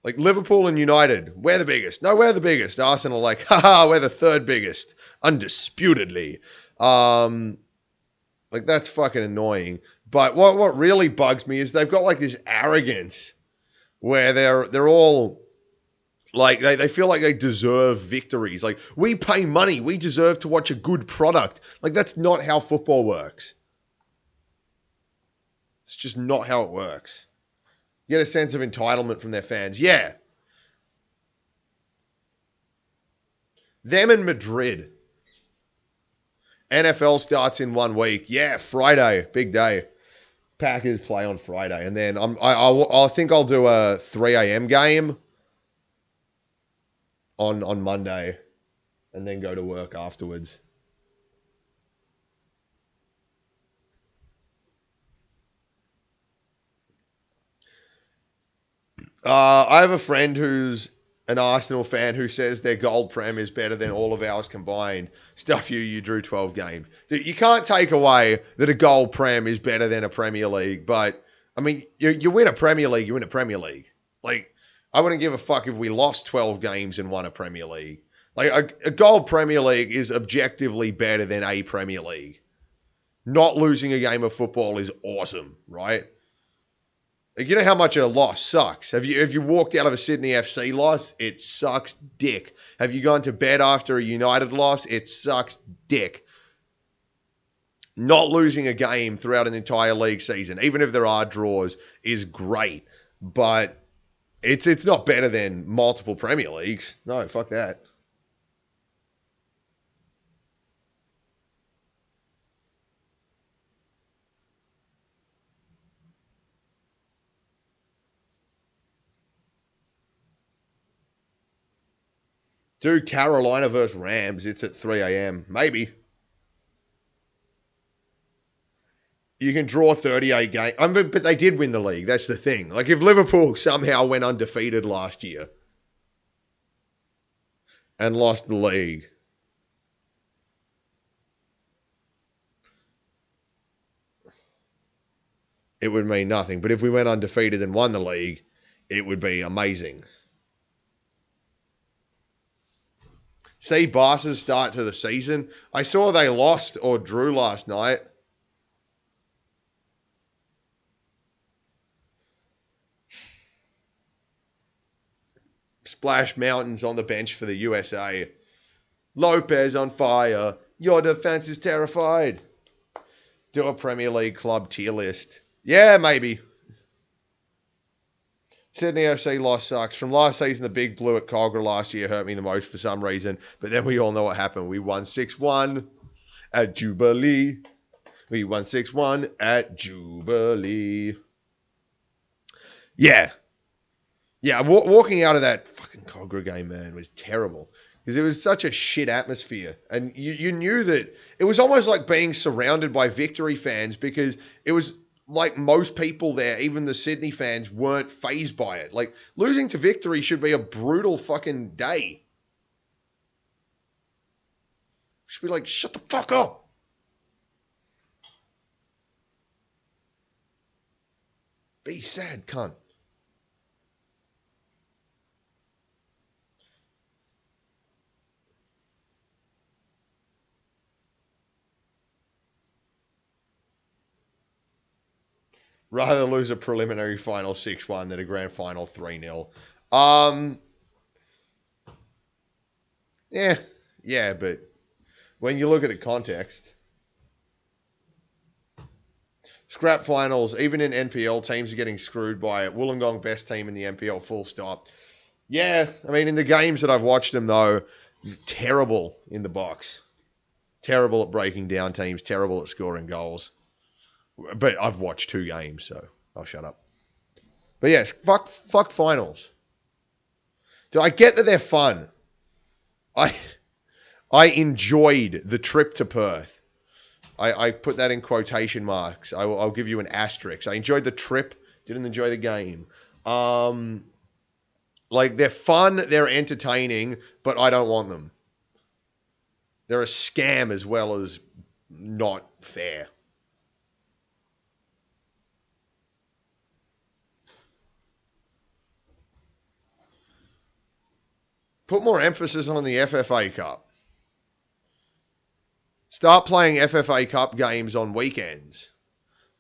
Like Liverpool and United, we're the biggest. No, we're the biggest. Arsenal are like, haha, we're the third biggest, undisputedly. Like that's fucking annoying. But what really bugs me is they've got like this arrogance where they're all like they feel like they deserve victories. Like we pay money, we deserve to watch a good product. Like that's not how football works. It's just not how it works. You get a sense of entitlement from their fans. Yeah. Them and Madrid. NFL starts in 1 week. Yeah, Friday, big day. Packers play on Friday, and then I think I'll do a 3 a.m. game on Monday, and then go to work afterwards. I have a friend who's an Arsenal fan who says their gold prem is better than all of ours combined. Stuff you drew 12 games. You can't take away that a gold prem is better than a Premier League, but I mean, you win a Premier League, you win a Premier League. Like, I wouldn't give a fuck if we lost 12 games and won a Premier League. Like, a gold Premier League is objectively better than a Premier League. Not losing a game of football is awesome, right? Like, you know how much a loss sucks. Have you walked out of a Sydney FC loss? It sucks dick. Have you gone to bed after a United loss? It sucks dick. Not losing a game throughout an entire league season, even if there are draws, is great. But it's not better than multiple Premier Leagues. No, fuck that. Do Carolina versus Rams. It's at 3 a.m. Maybe. You can draw 38 games. But they did win the league. That's the thing. Like, if Liverpool somehow went undefeated last year and lost the league, it would mean nothing. But if we went undefeated and won the league, it would be amazing. See Barca's start to the season. I saw they lost or drew last night. Splash Mountains on the bench for the USA. Lopez on fire. Your defense is terrified. Do a Premier League club tier list. Yeah, maybe. Sydney FC loss sucks. From last season, the big blue at Cogra last year hurt me the most for some reason. But then we all know what happened. We won 6-1 at Jubilee. We won 6-1 at Jubilee. Yeah. Yeah, walking out of that fucking Cogra game, man, was terrible. Because it was such a shit atmosphere. And you knew that it was almost like being surrounded by Victory fans because it was like most people there, even the Sydney fans, weren't fazed by it. Like, losing to Victory should be a brutal fucking day. Should be like, shut the fuck up. Be sad, cunt. Rather lose a preliminary final 6-1 than a grand final 3-0. Yeah, but when you look at the context, scrap finals, even in NPL, teams are getting screwed by it. Wollongong, best team in the NPL, full stop. Yeah, I mean, in the games that I've watched them, though, terrible in the box. Terrible at breaking down teams, terrible at scoring goals. But I've watched 2 games, so I'll shut up. But yes, fuck finals. Do I get that they're fun? I enjoyed the trip to Perth. I put that in quotation marks. I'll give you an asterisk. I enjoyed the trip, didn't enjoy the game. Like, they're fun, they're entertaining, but I don't want them. They're a scam as well as not fair. Put more emphasis on the FFA Cup. Start playing FFA Cup games on weekends.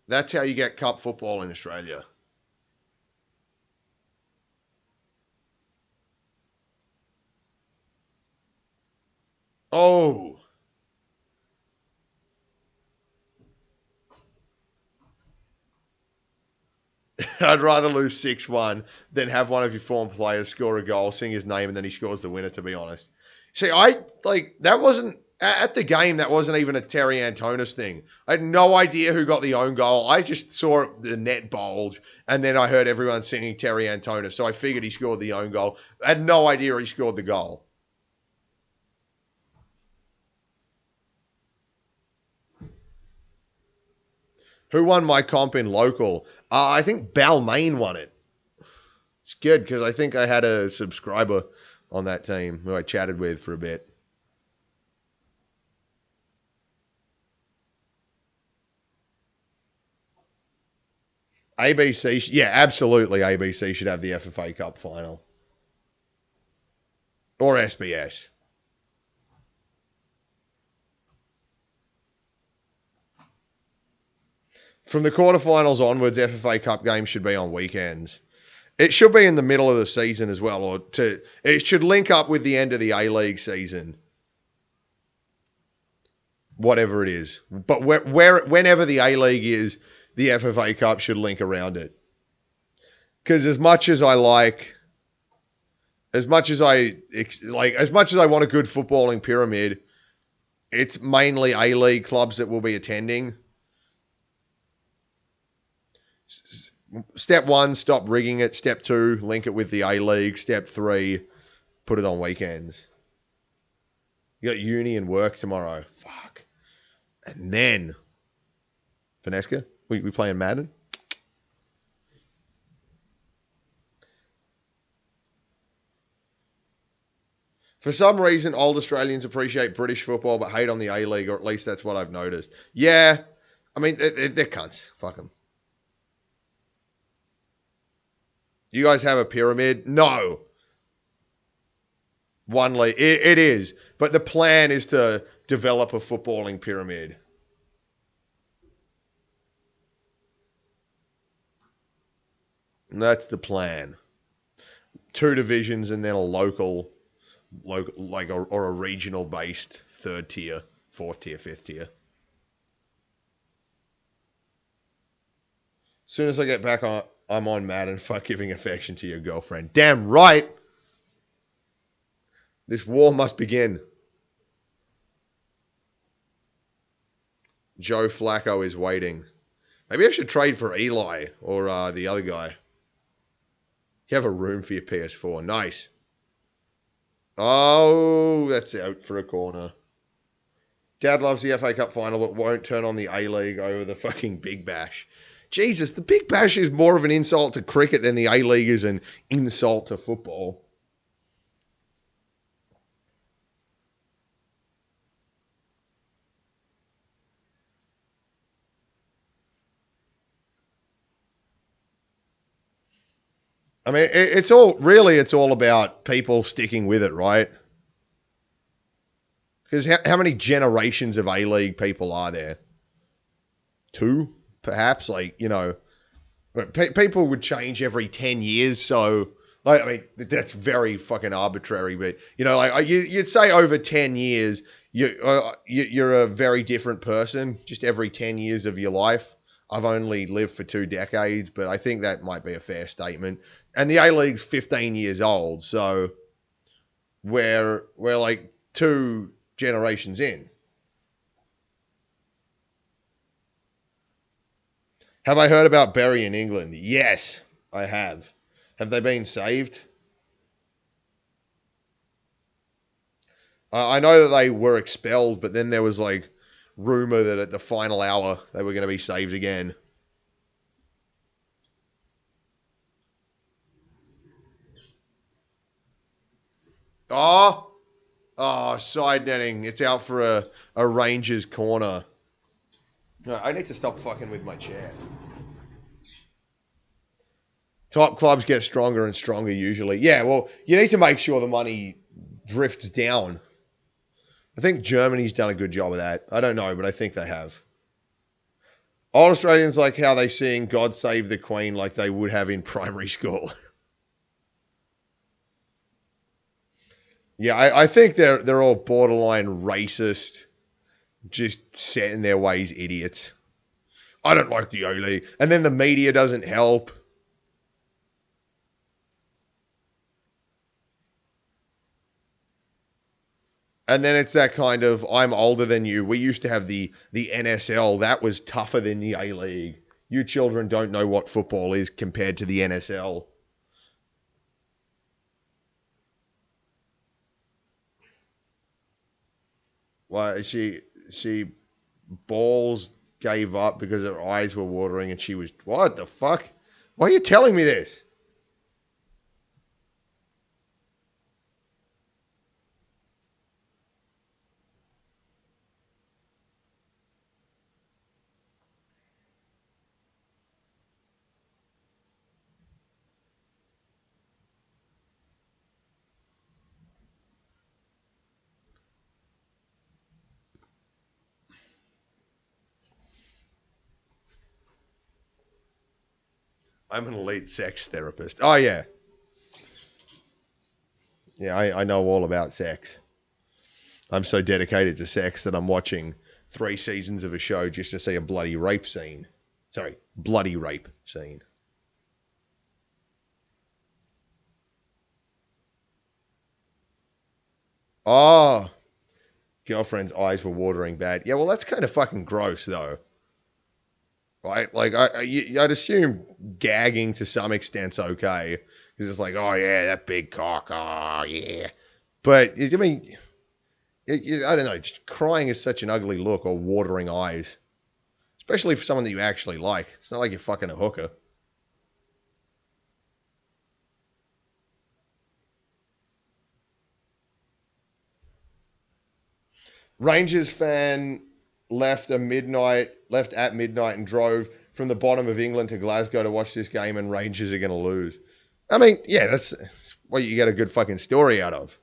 That's how you get cup football in Australia. Oh, I'd rather lose 6-1 than have one of your former players score a goal, sing his name, and then he scores the winner, to be honest. See, that wasn't, at the game, that wasn't even a Terry Antonis thing. I had no idea who got the own goal. I just saw the net bulge, and then I heard everyone singing Terry Antonis, so I figured he scored the own goal. I had no idea he scored the goal. Who won my comp in local? I think Balmain won it. It's good because I think I had a subscriber on that team who I chatted with for a bit. ABC, yeah, absolutely. ABC should have the FFA Cup final or SBS. From the quarterfinals onwards, FFA Cup games should be on weekends. It should be in the middle of the season as well, it should link up with the end of the A-League season, whatever it is. But whenever the A-League is, the FFA Cup should link around it. Because as much as I want a good footballing pyramid, it's mainly A-League clubs that will be attending. Step 1, stop rigging it. Step 2, link it with the A-League. Step 3, put it on weekends. You got uni and work tomorrow. Fuck. And then, Finesca, we playing Madden? For some reason, old Australians appreciate British football but hate on the A-League, or at least that's what I've noticed. Yeah, I mean, they're cunts. Fuck them. You guys have a pyramid? No. One league. It is. But the plan is to develop a footballing pyramid. And that's the plan. 2 divisions and then a local like or a regional based 3rd tier, 4th tier, 5th tier. As soon as I get back on, I'm on Madden. Fuck giving affection to your girlfriend. Damn right. This war must begin. Joe Flacco is waiting. Maybe I should trade for Eli or the other guy. You have a room for your PS4. Nice. Oh, that's out for a corner. Dad loves the FA Cup final but won't turn on the A-League over the fucking Big Bash. Jesus, the Big Bash is more of an insult to cricket than the A-League is an insult to football. I mean, it's all about people sticking with it, right? Because how many generations of A-League people are there? 2, perhaps? People would change every 10 years, so, I mean, that's very fucking arbitrary, but, you'd say over 10 years, you're a very different person, just every 10 years of your life. I've only lived for 2 decades, but I think that might be a fair statement. And the A-League's 15 years old, so we're like 2 generations in. Have I heard about Bury in England? Yes, I have. Have they been saved? I know that they were expelled, but then there was rumor that at the final hour they were going to be saved again. Side netting. It's out for a Rangers corner. No, I need to stop fucking with my chair. Top clubs get stronger and stronger usually. Yeah, well, you need to make sure the money drifts down. I think Germany's done a good job of that. I don't know, but I think they have. Old Australians like how they sing God Save the Queen like they would have in primary school. Yeah, I think they're all borderline racist, just set in their ways idiots. I don't like the A-League. And then the media doesn't help. And then it's that kind of, I'm older than you. We used to have the NSL. That was tougher than the A-League. You children don't know what football is compared to the NSL. Why she balls gave up because her eyes were watering and she was, what the fuck? Why are you telling me this? I'm an elite sex therapist. Oh, yeah. Yeah, I know all about sex. I'm so dedicated to sex that I'm watching 3 seasons of a show just to see a bloody rape scene. Sorry, bloody rape scene. Oh, girlfriend's eyes were watering bad. Yeah, well, that's kind of fucking gross, though. Right? Like, I'd assume gagging to some extent's okay. Because it's like, oh, yeah, that big cock. Oh, yeah. But, I mean, I don't know. Just crying is such an ugly look, or watering eyes. Especially for someone that you actually like. It's not like you're fucking a hooker. Rangers fan left at midnight and drove from the bottom of England to Glasgow to watch this game, and Rangers are going to lose. I mean, yeah, that's what you get a good fucking story out of.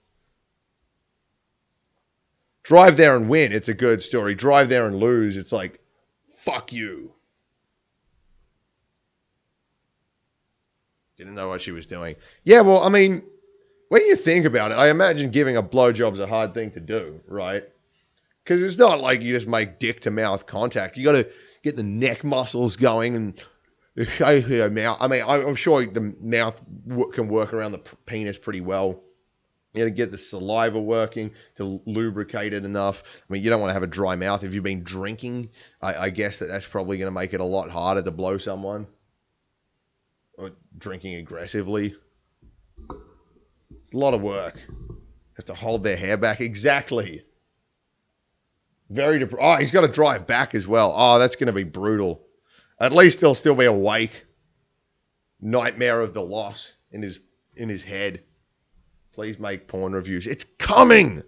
Drive there and win, it's a good story. Drive there and lose, it's like, fuck you. Didn't know what she was doing. Yeah, well, I mean, when you think about it, I imagine giving a blowjob's a hard thing to do, right? Because it's not like you just make dick to mouth contact. You got to get the neck muscles going and shape your mouth. I mean, I'm sure the mouth can work around the penis pretty well. You got to get the saliva working to lubricate it enough. I mean, you don't want to have a dry mouth. If you've been drinking, I guess that's probably going to make it a lot harder to blow someone. Or drinking aggressively. It's a lot of work. Have to hold their hair back. Exactly. Oh, he's got to drive back as well. Oh, that's going to be brutal. At least he'll still be awake. Nightmare of the loss in his head. Please make porn reviews. It's coming.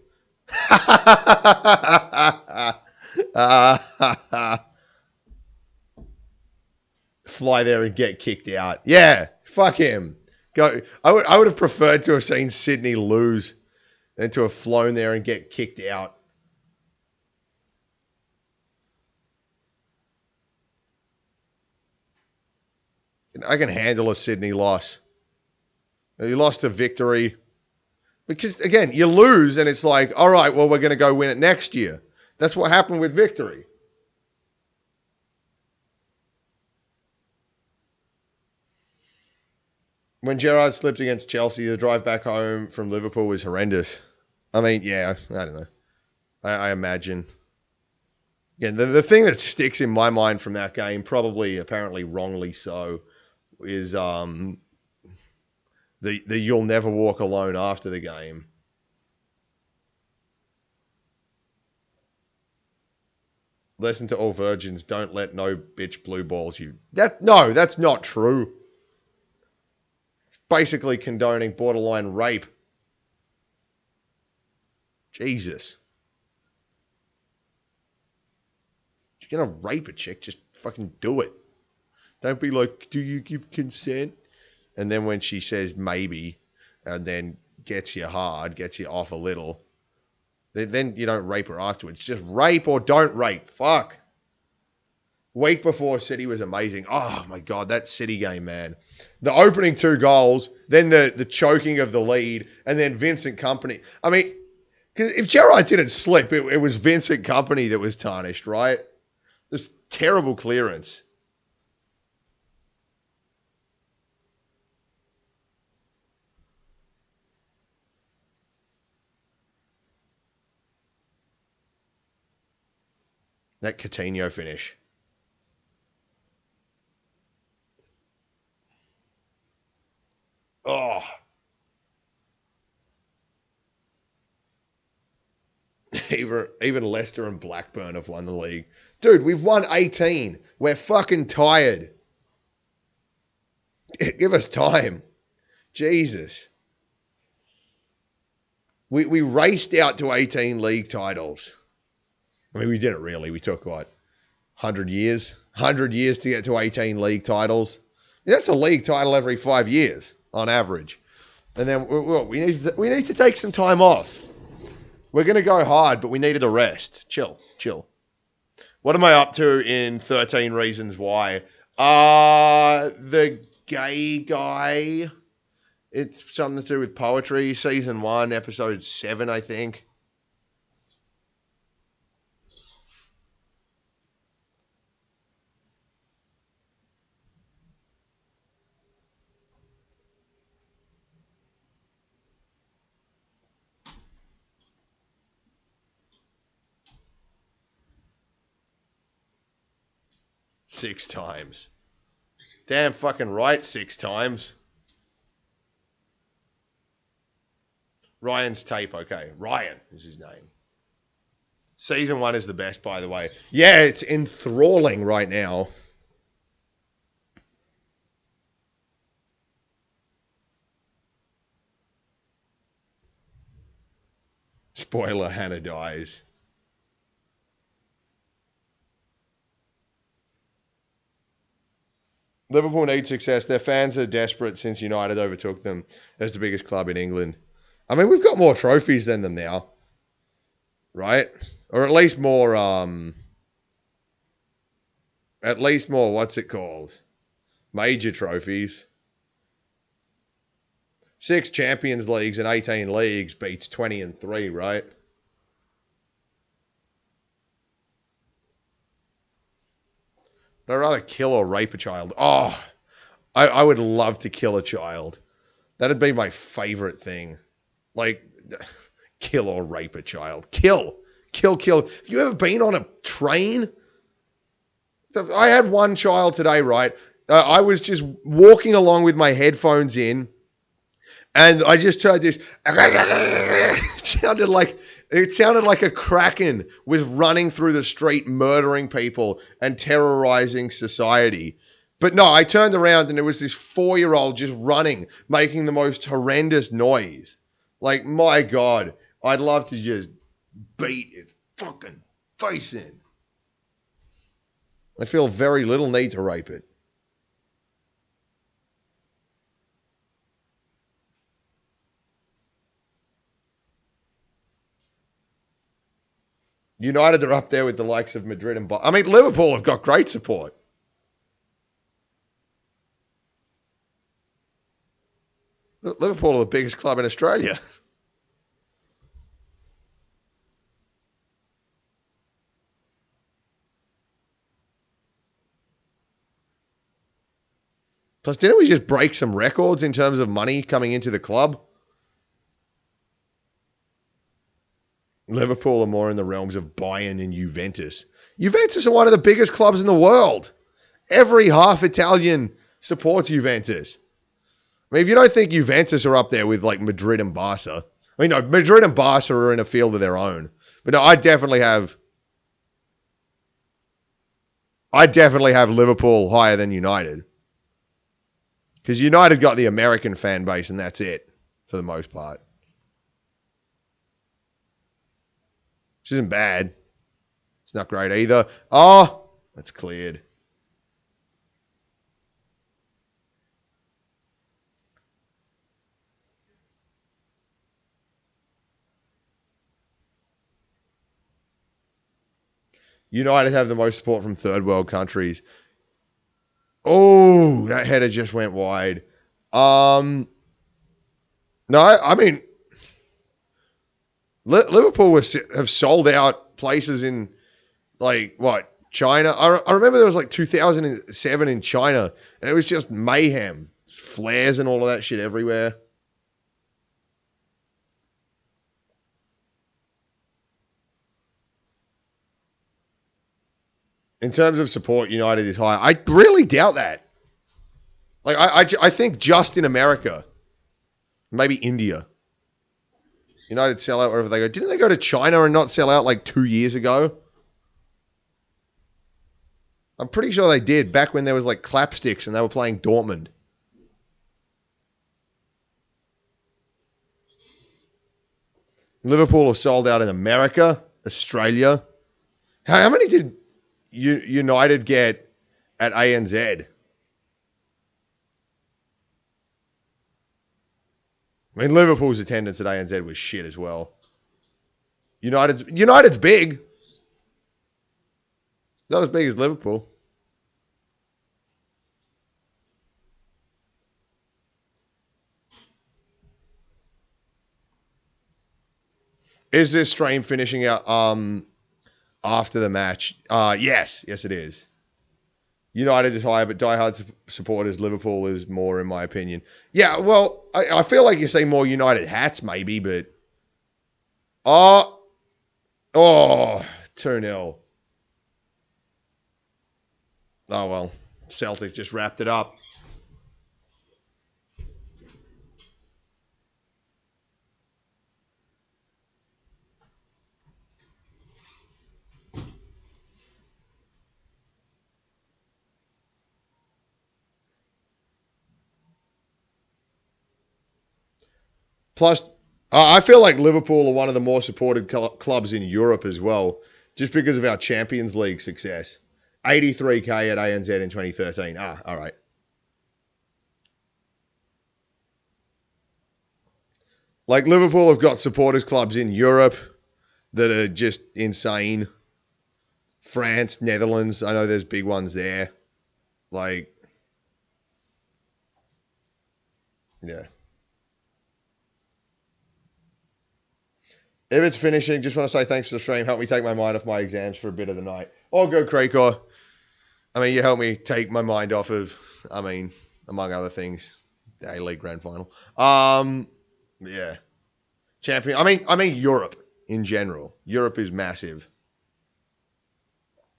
Fly there and get kicked out. Yeah, fuck him. Go. I would have preferred to have seen Sydney lose than to have flown there and get kicked out. I can handle a Sydney loss. You lost a victory. Because, again, you lose and it's like, all right, well, we're going to go win it next year. That's what happened with victory. When Gerrard slipped against Chelsea, the drive back home from Liverpool was horrendous. I mean, yeah, I don't know. I imagine. Again, the thing that sticks in my mind from that game, probably apparently wrongly so, is the you'll never walk alone after the game. Listen to all virgins, don't let no bitch blue balls you. That's not true. It's basically condoning borderline rape. Jesus. If you're gonna rape a chick, just fucking do it. Don't be like, do you give consent? And then when she says maybe, and then gets you hard, gets you off a little, then you don't rape her afterwards. Just rape or don't rape. Fuck. Week before, City was amazing. Oh my God, that City game, man. The opening 2 goals, then the choking of the lead, and then Vincent Kompany. I mean, because if Gerrard didn't slip, it was Vincent Kompany that was tarnished, right? This terrible clearance. That Coutinho finish. Oh. Even Leicester and Blackburn have won the league. Dude, we've won 18. We're fucking tired. Give us time. Jesus. We raced out to 18 league titles. I mean, we didn't really. We took, 100 years? 100 years to get to 18 league titles. That's a league title every 5 years, on average. And then we need to take some time off. We're going to go hard, but we needed a rest. Chill. What am I up to in 13 Reasons Why? The gay guy. It's something to do with poetry. Season 1, episode 7, I think. Six times. Damn fucking right, 6 times. Ryan's tape, okay. Ryan is his name. Season 1 is the best, by the way. Yeah, it's enthralling right now. Spoiler, Hannah dies. Liverpool need success. Their fans are desperate since United overtook them as the biggest club in England. I mean, we've got more trophies than them now. Right? Or at least more, what's it called? Major trophies. 6 Champions Leagues and 18 leagues beats 20 and 3, right? I'd rather kill or rape a child. Oh, I would love to kill a child. That'd be my favorite thing. Like, kill or rape a child. Kill. Have you ever been on a train? I had one child today, right? I was just walking along with my headphones in, and I just heard this. It sounded like a kraken was running through the street, murdering people and terrorizing society. But no, I turned around and there was this 4-year-old just running, making the most horrendous noise. Like, my God, I'd love to just beat its fucking face in. I feel very little need to rape it. United are up there with the likes of Madrid and I mean, Liverpool have got great support. Liverpool are the biggest club in Australia. Plus, didn't we just break some records in terms of money coming into the club? Liverpool are more in the realms of Bayern and Juventus. Juventus are one of the biggest clubs in the world. Every half Italian supports Juventus. I mean, if you don't think Juventus are up there with like Madrid and Barca, I mean, no, Madrid and Barca are in a field of their own. But no, I definitely have Liverpool higher than United. Because United got the American fan base and that's it for the most part. Which isn't bad. It's not great either. Oh, that's cleared. United have the most support from third world countries. Oh, that header just went wide. No, I mean, Liverpool have sold out places in, like, what, China? I remember there was like 2007 in China, and it was just mayhem. Flares and all of that shit everywhere. In terms of support, United is higher. I really doubt that. Like, I think just in America, maybe India, United sell out wherever they go. Didn't they go to China and not sell out like 2 years ago? I'm pretty sure they did, back when there was like clapsticks and they were playing Dortmund. Liverpool have sold out in America, Australia. How many did United get at ANZ? I mean, Liverpool's attendance at ANZ was shit as well. United's big. Not as big as Liverpool. Is this stream finishing out after the match? Yes it is. United is higher, but diehard supporters, Liverpool is more, in my opinion. Yeah, well, I feel like you see more United hats, maybe, but... Oh, 2-0. Oh, well, Celtic just wrapped it up. Plus, I feel like Liverpool are one of the more supported clubs in Europe as well, just because of our Champions League success. 83k at ANZ in 2013. All right. Like, Liverpool have got supporters clubs in Europe that are just insane. France, Netherlands, I know there's big ones there. Like, yeah. If it's finishing, just want to say thanks to the stream. Help me take my mind off my exams for a bit of the night. All good, Creekor. I mean, you help me take my mind off of, I mean, among other things, the A-League Grand Final. Yeah. Champion. I mean Europe in general. Europe is massive.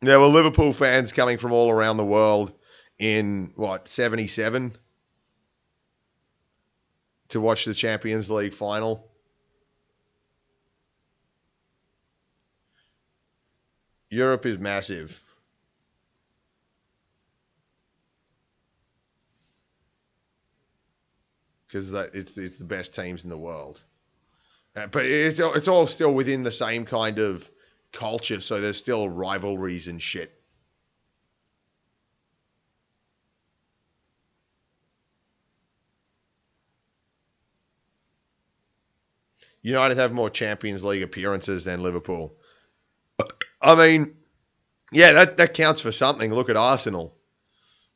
There were Liverpool fans coming from all around the world in, 77? To watch the Champions League final. Europe is massive. Because it's the best teams in the world. But it's all still within the same kind of culture, so there's still rivalries and shit. United have more Champions League appearances than Liverpool. I mean, yeah, that counts for something. Look at Arsenal.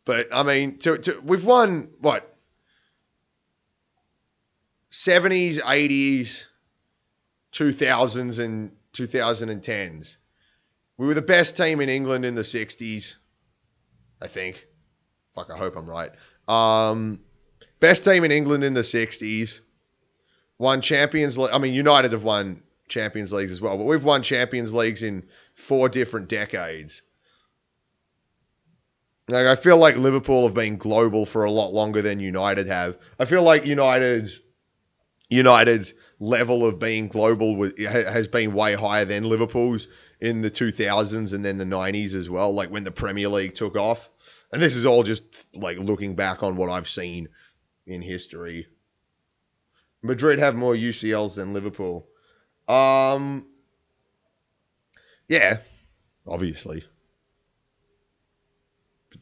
But, I mean, we've won, 70s, 80s, 2000s, and 2010s. We were the best team in England in the 60s, I think. Fuck, I hope I'm right. Best team in England in the 60s. Won Champions League. I mean, United have won Champions Leagues as well, but we've won Champions Leagues in 4 different decades. Like, I feel like Liverpool have been global for a lot longer than United have. I feel like United's level of being global has been way higher than Liverpool's in the 2000s and then the 90s as well, like when the Premier League took off. And this is all just like looking back on what I've seen in history. Madrid have more UCLs than Liverpool. Yeah, obviously. But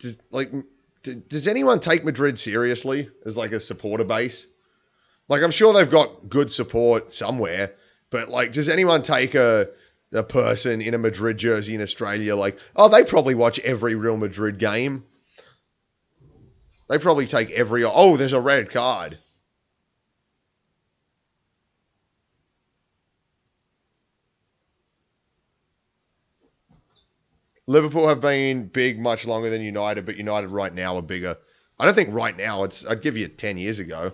does anyone take Madrid seriously as like a supporter base? Like, I'm sure they've got good support somewhere, but like, does anyone take a a person in a Madrid jersey in Australia, like, oh, they probably watch every Real Madrid game. They probably take every, oh, there's a red card. Liverpool have been big much longer than United, but United right now are bigger. I don't think right now, I'd give you 10 years ago.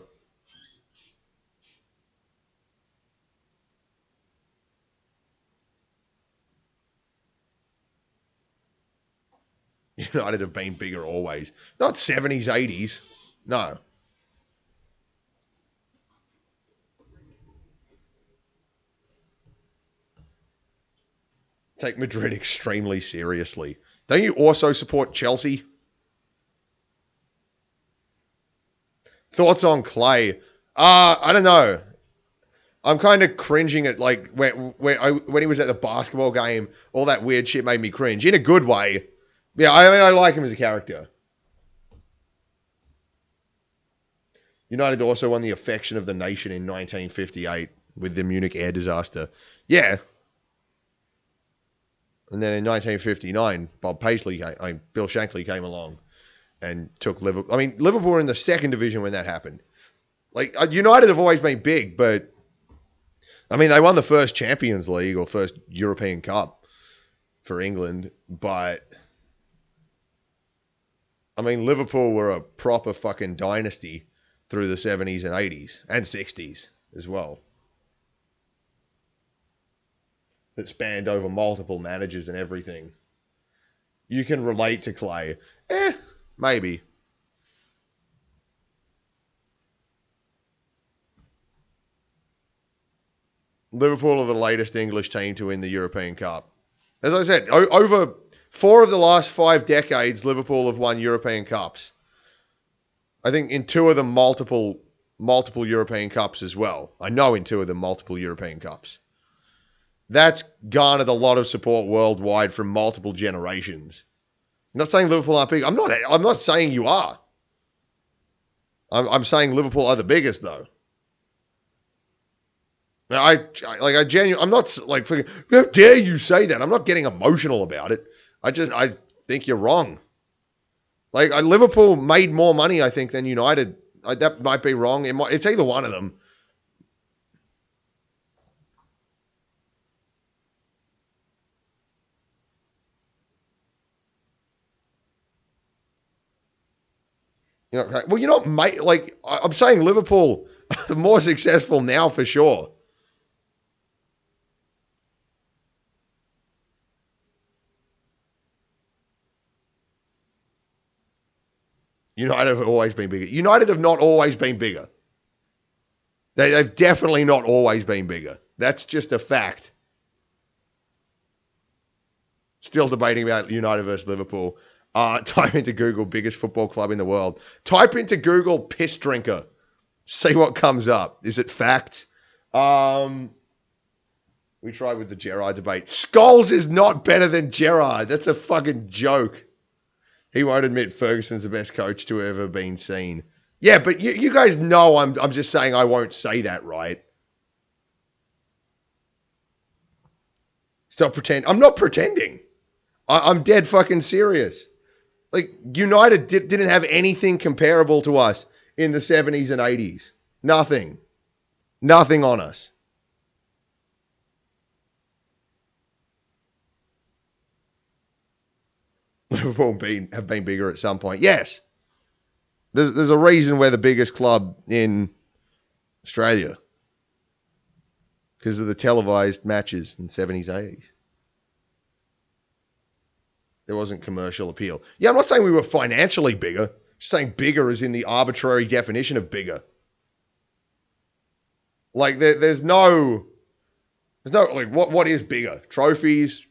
United have been bigger always. Not 70s, 80s. No. Take Madrid extremely seriously. Don't you also support Chelsea? Thoughts on Clay? I don't know. I'm kind of cringing at like when he was at the basketball game, all that weird shit made me cringe in a good way. Yeah, I mean I like him as a character. United also won the affection of the nation in 1958 with the Munich air disaster. Yeah. And then in 1959, Bill Shankly came along and took Liverpool. I mean, Liverpool were in the second division when that happened. Like, United have always been big, but, I mean, they won the first Champions League or first European Cup for England, but, I mean, Liverpool were a proper fucking dynasty through the 70s and 80s and 60s as well. That spanned over multiple managers and everything. You can relate to Clay. Maybe. Liverpool are the latest English team to win the European Cup. As I said, over 4 of the last 5 decades, Liverpool have won European Cups. I think in 2 of them, multiple European Cups as well. I know in 2 of them, multiple European Cups. That's garnered a lot of support worldwide from multiple generations. I'm not saying Liverpool aren't big. I'm not saying you are. I'm saying Liverpool are the biggest though. Now, I genuinely, I'm not like, how dare you say that? I'm not getting emotional about it. I think you're wrong. Like, Liverpool made more money, I think, than United. That might be wrong. It's either one of them. You know, well, you're not, like, I'm saying Liverpool are more successful now for sure. United have always been bigger. United have not always been bigger. They've definitely not always been bigger. That's just a fact. Still debating about United versus Liverpool. Type into Google biggest football club in the world. Type into Google piss drinker. See what comes up. Is it fact? We tried with the Gerrard debate. Scholes is not better than Gerrard. That's a fucking joke. He won't admit Ferguson's the best coach to ever been seen. Yeah, but you guys know I'm just saying I won't say that, right? Stop pretending. I'm not pretending. I'm dead fucking serious. Like, United didn't have anything comparable to us in the 70s and 80s. Nothing. Nothing on us. Liverpool have been bigger at some point. Yes. There's a reason we're the biggest club in Australia. Because of the televised matches in 70s, 80s. There wasn't commercial appeal. Yeah, I'm not saying we were financially bigger. Just saying bigger is in the arbitrary definition of bigger. Like, there's no, like, what is bigger? Trophies,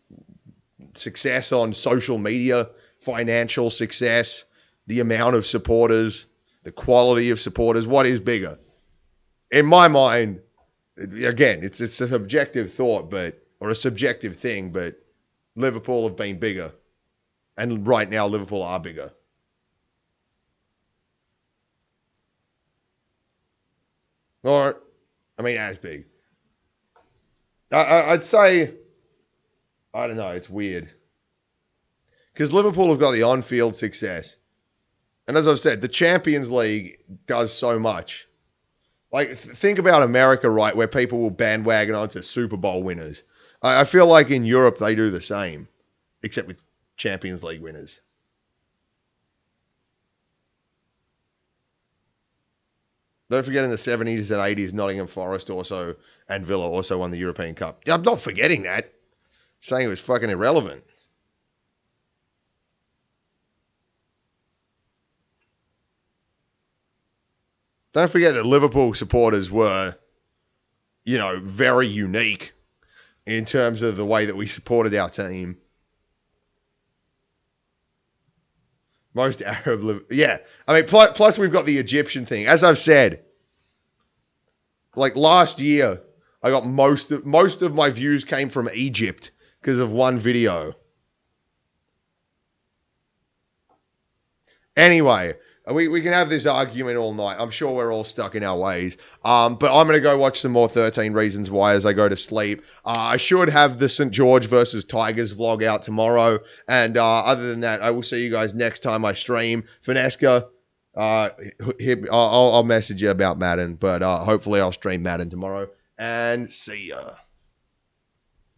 success on social media, financial success, the amount of supporters, the quality of supporters. What is bigger? In my mind, again, it's a subjective thought, or a subjective thing, but Liverpool have been bigger. And right now, Liverpool are bigger. Or, I mean, as big. I'd say I don't know. It's weird. Because Liverpool have got the on-field success. And as I've said, the Champions League does so much. Like, think about America, right, where people will bandwagon onto Super Bowl winners. I feel like in Europe they do the same, except with Champions League winners. Don't forget in the 70s and 80s, Nottingham Forest also and Villa also won the European Cup. I'm not forgetting that. Saying it was fucking irrelevant. Don't forget that Liverpool supporters were, very unique in terms of the way that we supported our team. Most Arab, yeah. I mean, plus we've got the Egyptian thing. As I've said, like last year, I got most of my views came from Egypt because of one video. Anyway, we can have this argument all night. I'm sure we're all stuck in our ways. But I'm going to go watch some more 13 Reasons Why as I go to sleep. I should have the St. George versus Tigers vlog out tomorrow. And other than that, I will see you guys next time I stream. Finesca, I'll message you about Madden. But hopefully I'll stream Madden tomorrow. And see ya.